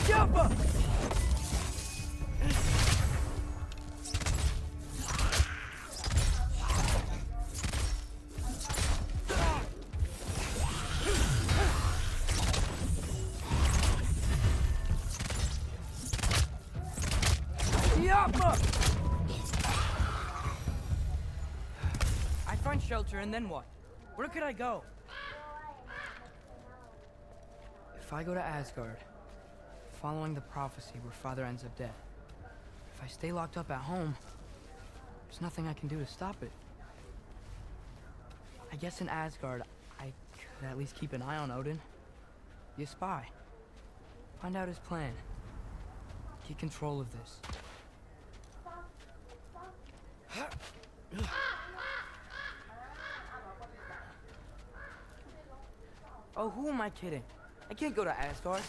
Yappa! Yappa! I find shelter and then what? Where could I go? If I go to Asgard, following the prophecy where Father ends up dead. If I stay locked up at home, there's nothing I can do to stop it. I guess in Asgard, I could at least keep an eye on Odin. Be a spy. Find out his plan. Get control of this. Oh, who am I kidding? I can't go to Asgard.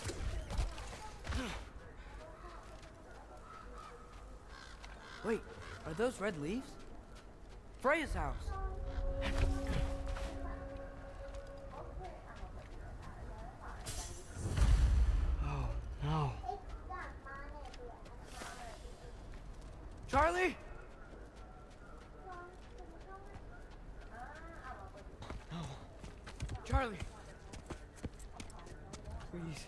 Wait, are those red leaves? Freya's house. Oh, no. Charlie? No. Charlie. Please.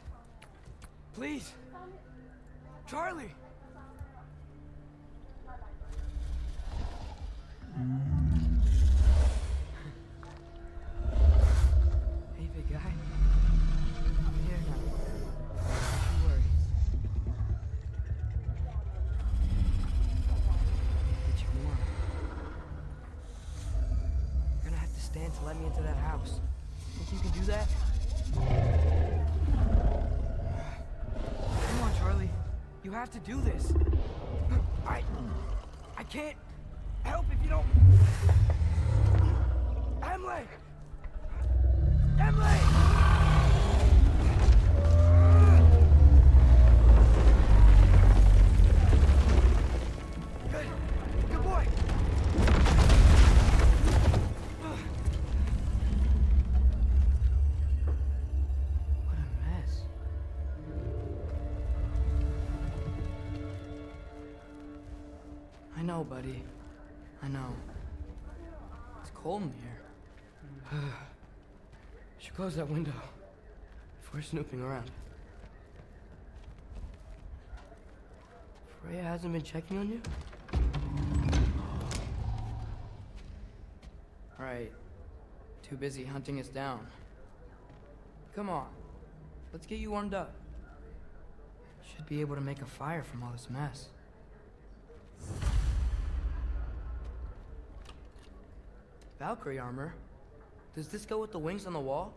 Please! Charlie! Hey, big guy. I'm here now. Don't worry. Get you warm. You're gonna have to stand to let me into that house. Think you can do that? Come on, Charlie. You have to do this. I can't help if you don't. Emily! Emily! Good. Good boy. What a mess. I know, buddy. I know. It's cold in here. Should close that window if we're snooping around. Freya hasn't been checking on you? Right. Too busy hunting us down. Come on. Let's get you warmed up. Should be able to make a fire from all this mess. Valkyrie armor? Does this go with the wings on the wall?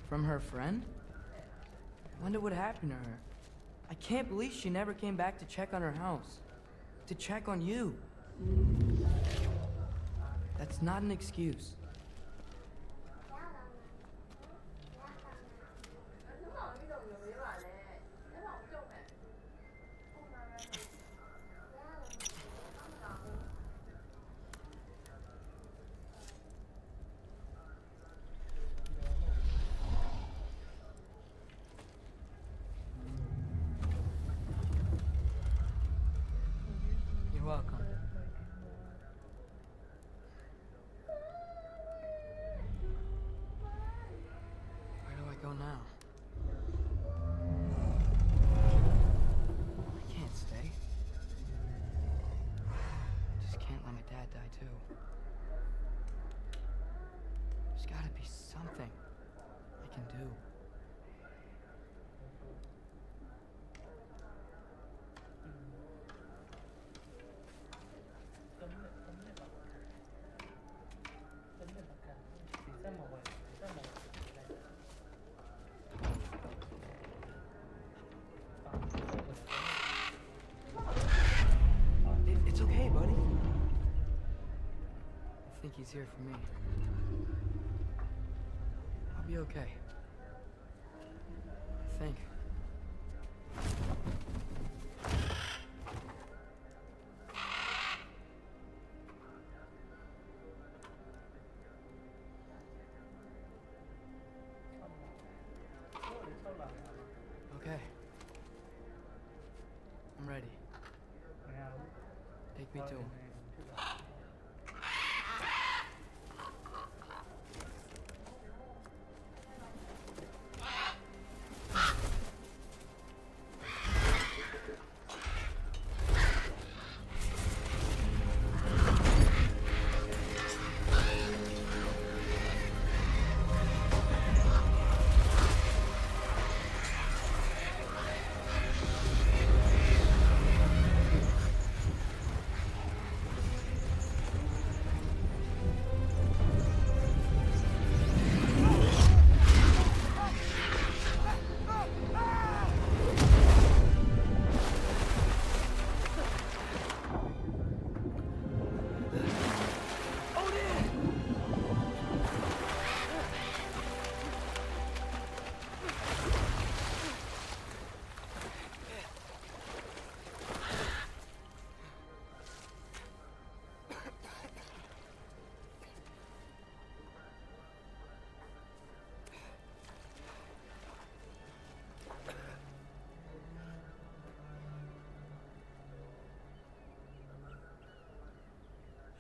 From her friend? I wonder what happened to her. I can't believe she never came back to check on her house. To check on you. That's not an excuse. You're welcome. Where do I go now? I can't stay. I just can't let my dad die too. There's gotta be something I can do. It's okay, buddy. I think he's here for me. I'll be okay. I think. Okay. I'm ready. Take me to him.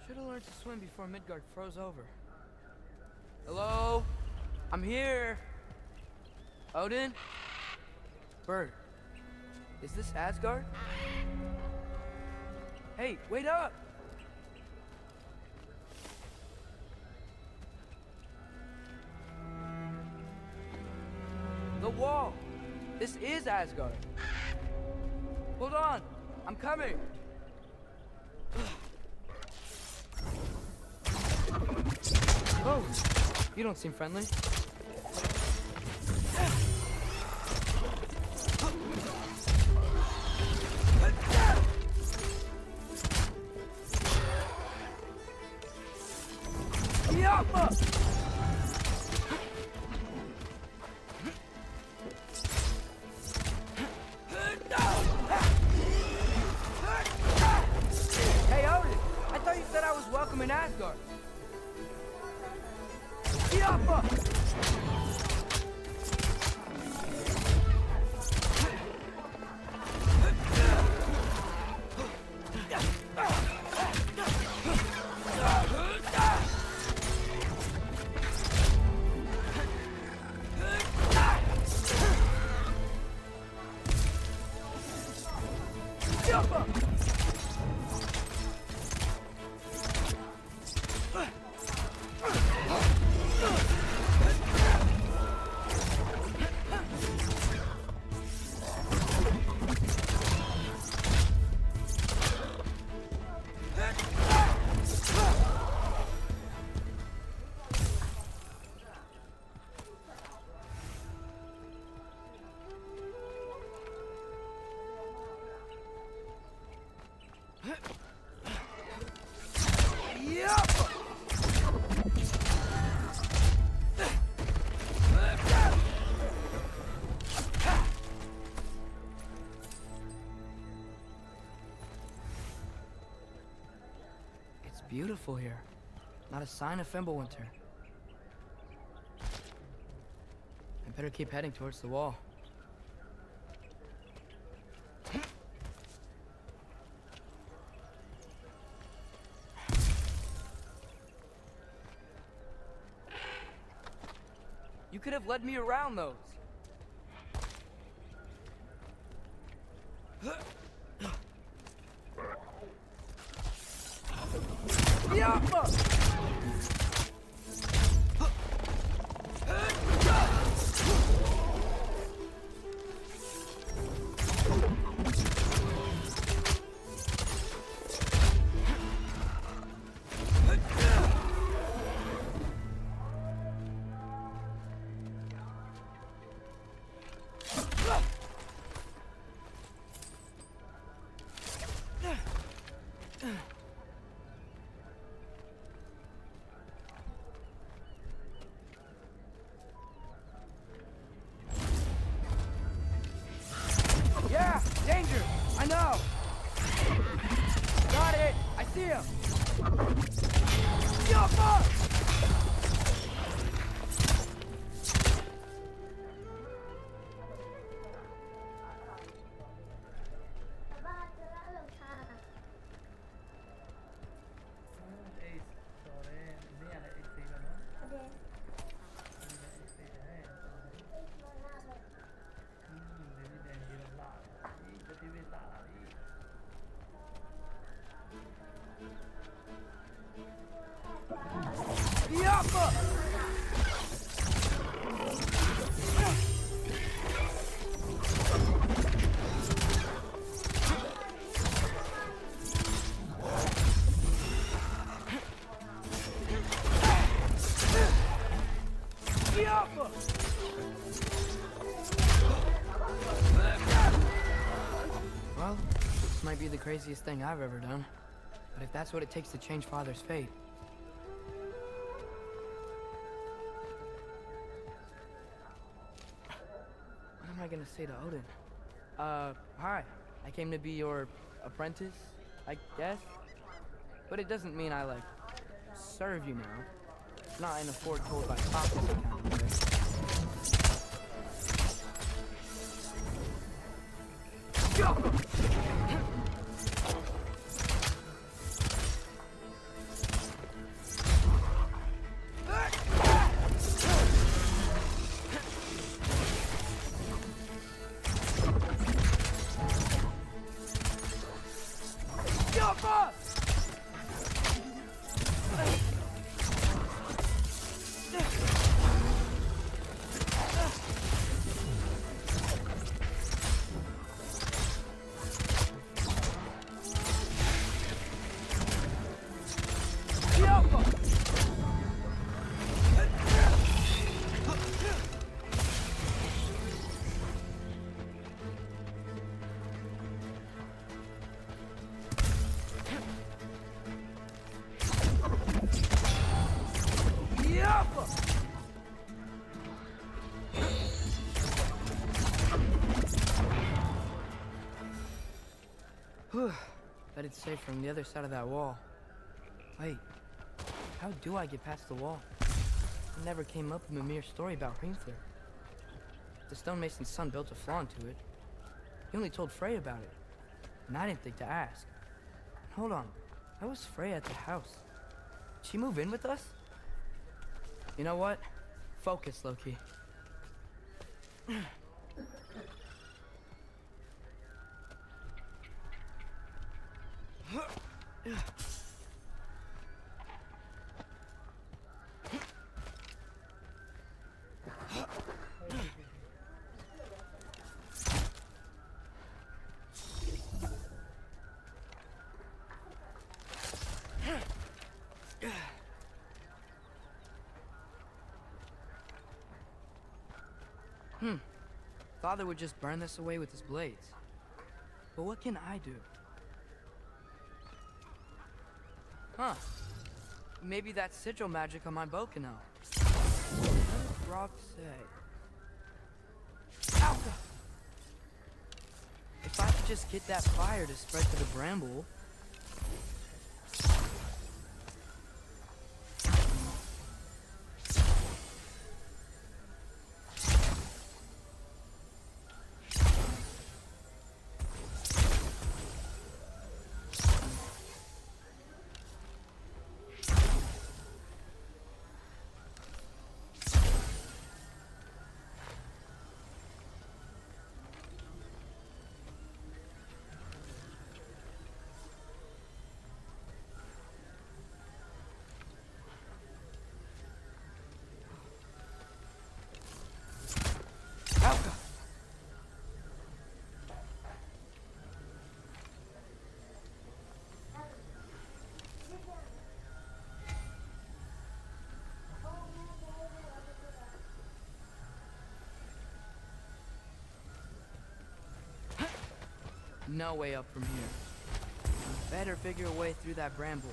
Should have learned to swim before Midgard froze over. Hello? I'm here. Odin? Bird. Is this Asgard? Hey, wait up! The wall! This is Asgard! Hold on! I'm coming! Oh, you don't seem friendly. Hey, Odin! I thought you said I was welcome in Asgard. It's beautiful here. Not a sign of Fimbulwinter. I better keep heading towards the wall. You could have led me around those. Yeah, danger! I know! Got it! I see him! Well, this might be the craziest thing I've ever done. But if that's what it takes to change Father's fate... What am I gonna say to Odin? Hi. I came to be your apprentice, I guess? But it doesn't mean I, like, serve you now. Not in a foretold by prophecy kind of way. Bet it's safe from the other side of that wall. Wait, how do I get past the wall? I never came up with a mere story about Hrimthur. The stonemason's son built a flaw into it. He only told Frey about it, and I didn't think to ask. Hold on, how was Frey at the house? Did she move in with us? You know what? Focus, Loki. Father would just burn this away with his blades. But what can I do? Huh. Maybe that's sigil magic on my bow can help. What does Rob say? Ow! If I could just get that fire to spread to the bramble... No way up from here. Better figure a way through that bramble.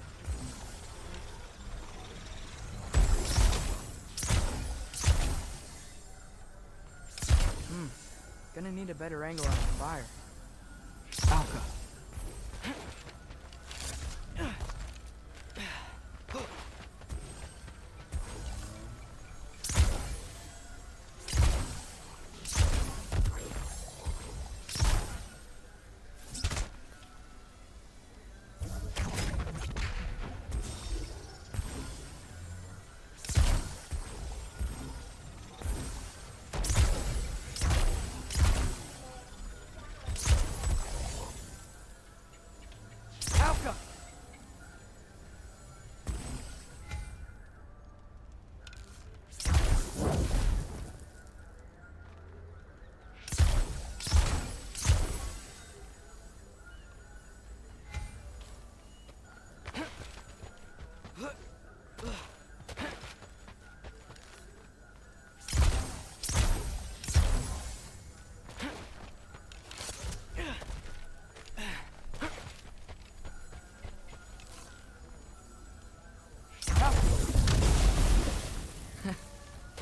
Gonna need a better angle on the fire. Alka.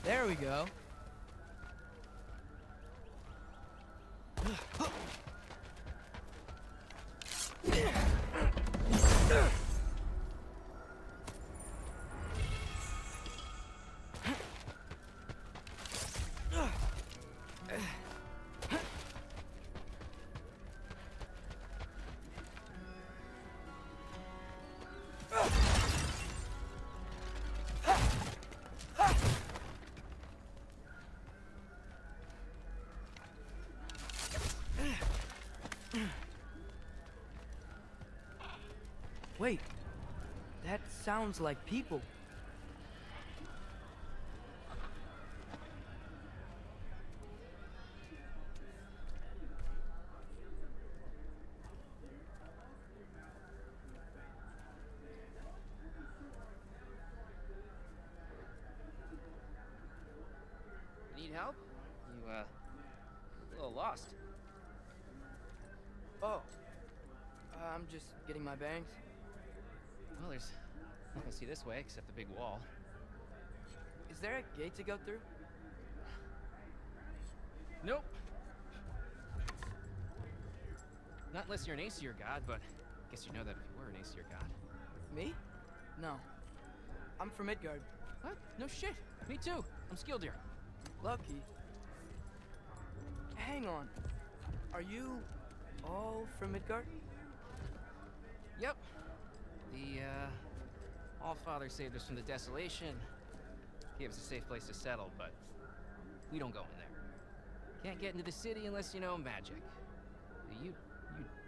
There we go. Wait, that sounds like people. Need help? You, a little lost. Oh. I'm just getting my bearings. Well, there's nothing to see this way except the big wall. Is there a gate to go through? Nope. Not unless you're an Aesir god, but I guess you know that if you were an Aesir god. Me? No. I'm from Midgard. What? No shit. Me too. I'm Skildir. Lucky. Hang on. Are you all from Midgard? Yep. The, All-Father saved us from the desolation. Gave us a safe place to settle, but we don't go in there. Can't get into the city unless you know magic. You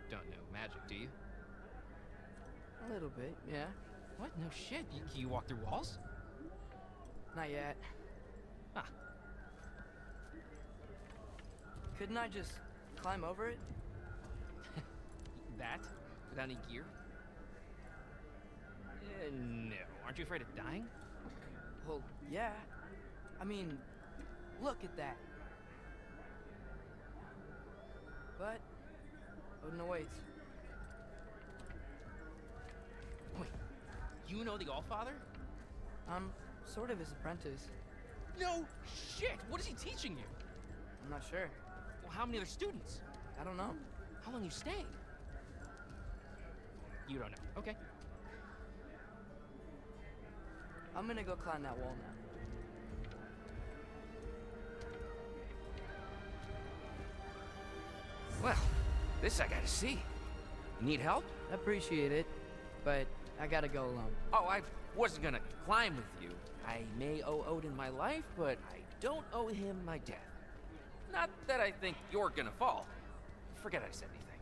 don't know magic, do you? A little bit, yeah. What? No shit. You walk through walls? Not yet. Huh. Couldn't I just climb over it? That? Without any gear? No. Aren't you afraid of dying? Well, yeah. I mean, look at that. But, no wait. Wait, you know the All-Father? I'm sort of his apprentice. No shit! What is he teaching you? I'm not sure. Well, how many other students? I don't know. How long you staying? You don't know. Okay. I'm gonna go climb that wall now. Well, this I gotta see. Need help? Appreciate it, but I gotta go alone. Oh, I wasn't gonna climb with you. I may owe Odin my life, but I don't owe him my death. Not that I think you're gonna fall. Forget I said anything.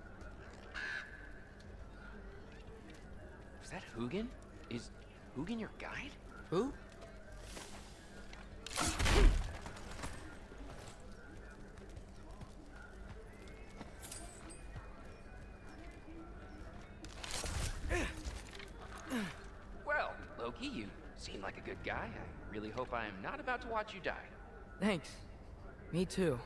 Is that Hugin? Is Hugin your guide? Who? Well, Loki, you seem like a good guy. I really hope I am not about to watch you die. Thanks. Me too.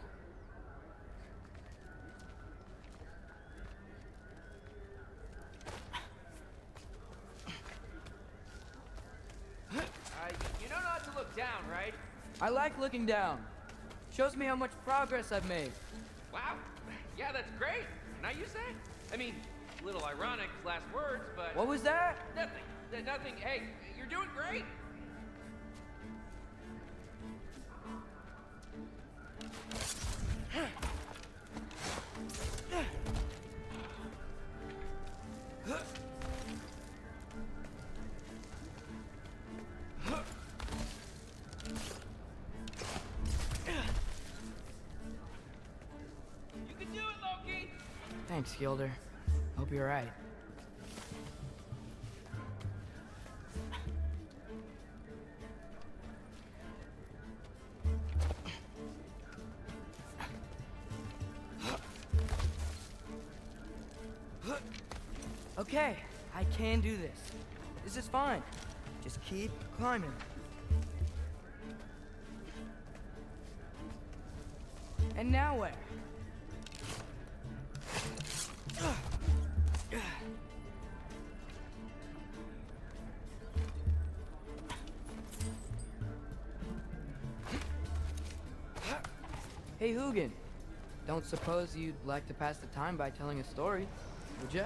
You know not to look down, right? I like looking down. Shows me how much progress I've made. Wow. Yeah, that's great. Can I use that? I mean, a little ironic, last words, but... What was that? Nothing. Nothing. Hey, you're doing great. You can do it, Loki! Thanks, Gilder. Hope you're right. Okay, I can do this. This is fine. Just keep climbing. And now where? Hey, Hugin. Don't suppose you'd like to pass the time by telling a story, would ya?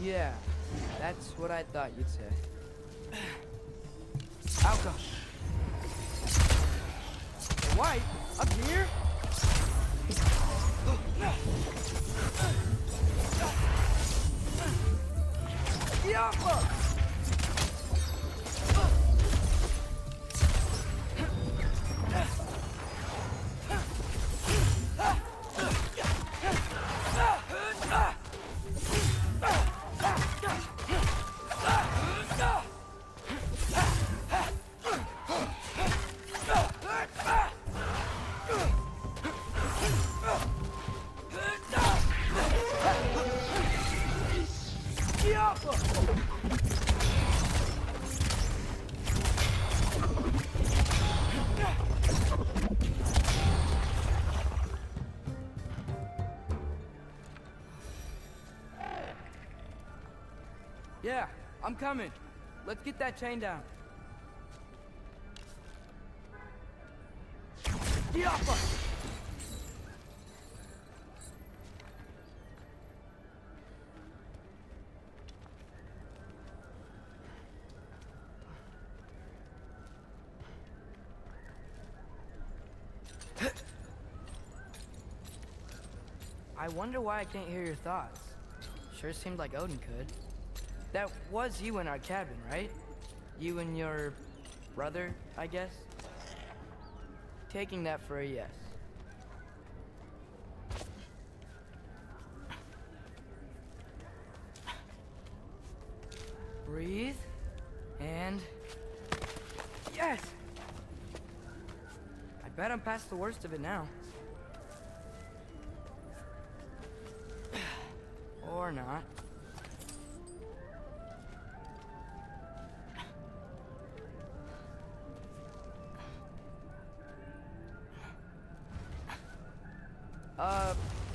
Yeah, that's what I thought you'd say. Alka! White, up here? Yappa! Yappa! I'm coming. Let's get that chain down. Get off us! I wonder why I can't hear your thoughts. Sure seemed like Odin could. That was you in our cabin, right? You and your brother, I guess? Taking that for a yes. Breathe. And... yes! I bet I'm past the worst of it now. Or not.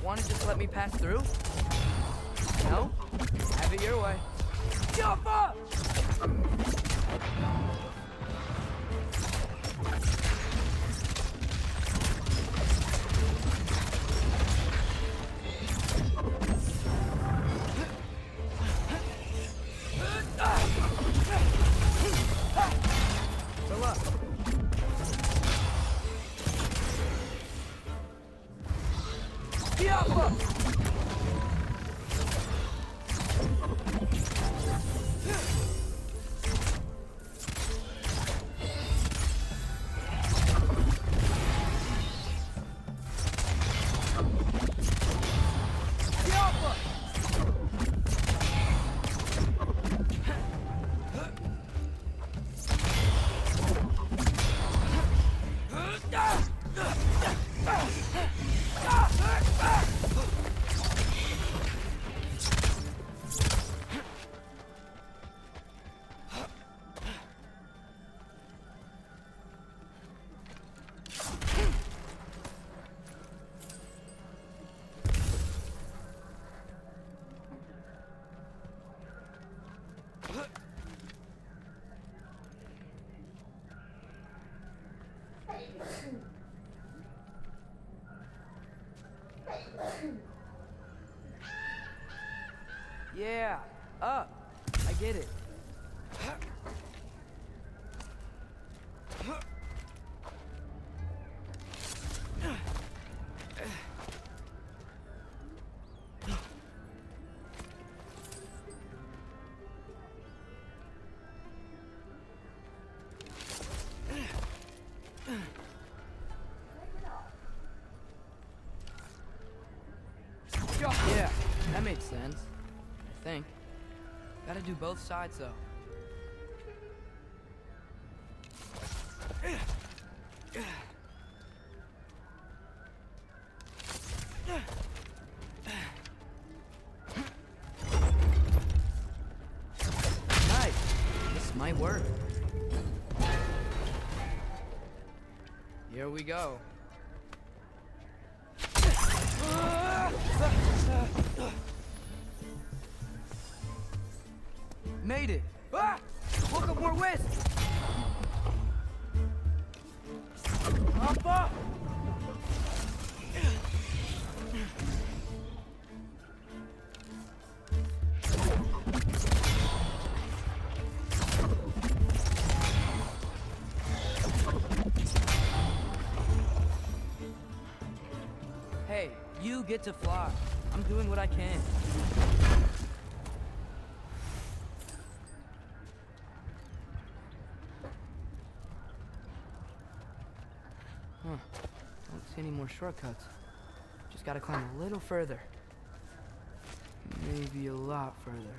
Wanna just let me pass through? No? Have it your way. Jump up! Fill up. Yeah, up. I get it. Yeah, that made sense. I think. Gotta do both sides, though. Nice. This might work. Here we go. Made it! Ah! Look up more west! Up, up! Hey, you get to fly. I'm doing what I can. Huh. Don't see any more shortcuts. Just gotta climb a little further. Maybe a lot further.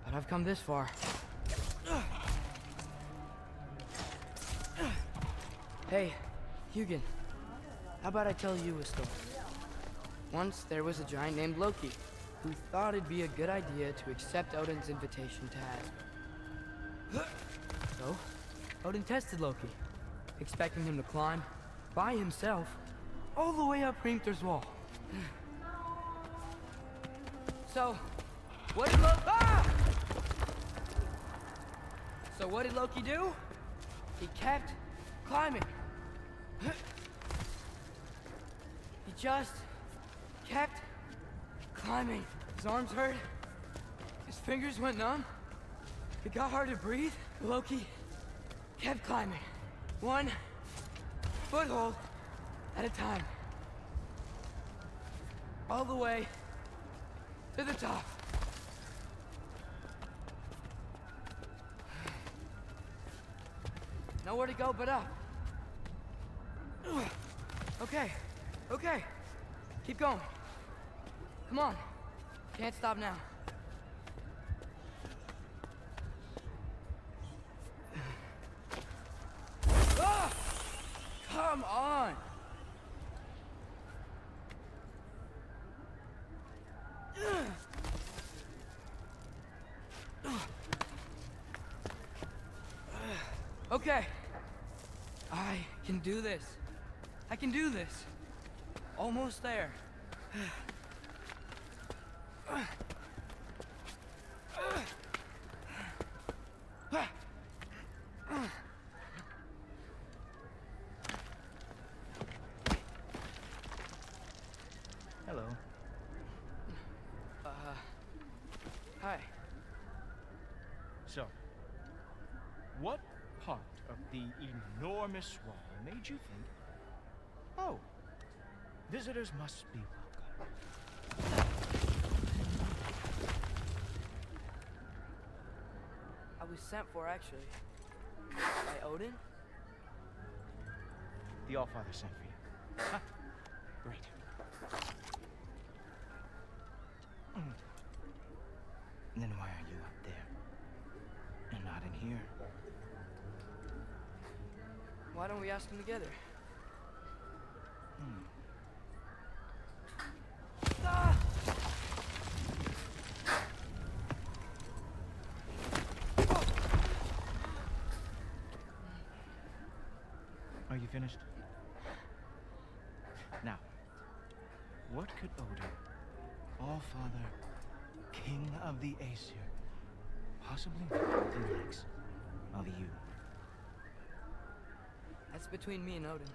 But I've come this far. Hey, Hugin. How about I tell you a story? Once there was a giant named Loki, who thought it'd be a good idea to accept Odin's invitation to Asgard. So, Odin tested Loki, expecting him to climb, by himself, all the way up Hrimthur's wall. So, what did Loki— Ah! So what did Loki do? He kept climbing. He just kept climbing. His arms hurt. His fingers went numb. It got hard to breathe. Loki kept climbing. One foothold at a time. All the way to the top. Nowhere to go but up. Okay, okay. Keep going. Come on. Can't stop now. Ah! Come on! Okay. I can do this. I can do this. Almost there. Hello. Hi. So, what part of the enormous wall made you think, oh, visitors must be welcome? I was sent for, actually. By Odin? The Allfather sent for you. Huh. Great. Then why are you up there? And not in here? Why don't we ask them together? Ah! Are you finished? Now, what could Odin, Allfather, King of the Aesir, possibly want with the likes of you? That's between me and Odin.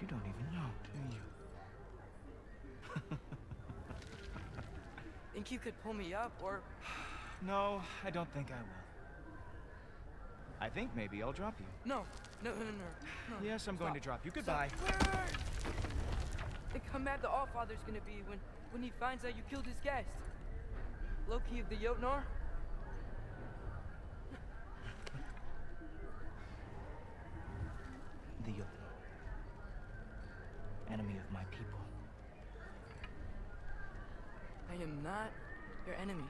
You don't even know, do you? Think you could pull me up, or... No, I don't think I will. I think maybe I'll drop you. No. No. Yes, I'm going to drop you. Goodbye. Wait. Think how mad the Allfather's gonna be when he finds out you killed his guest. Loki of the Jotnar? The Jotnar. Enemy of my people. I am not your enemy.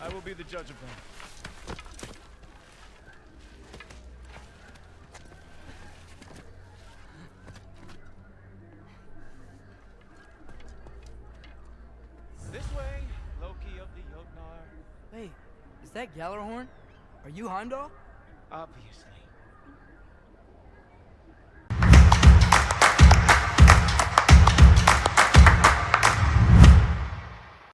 I will be the judge of that. This way, Loki of the Jotnar. Wait, is that Gjallarhorn? Are you Heimdall? Obviously.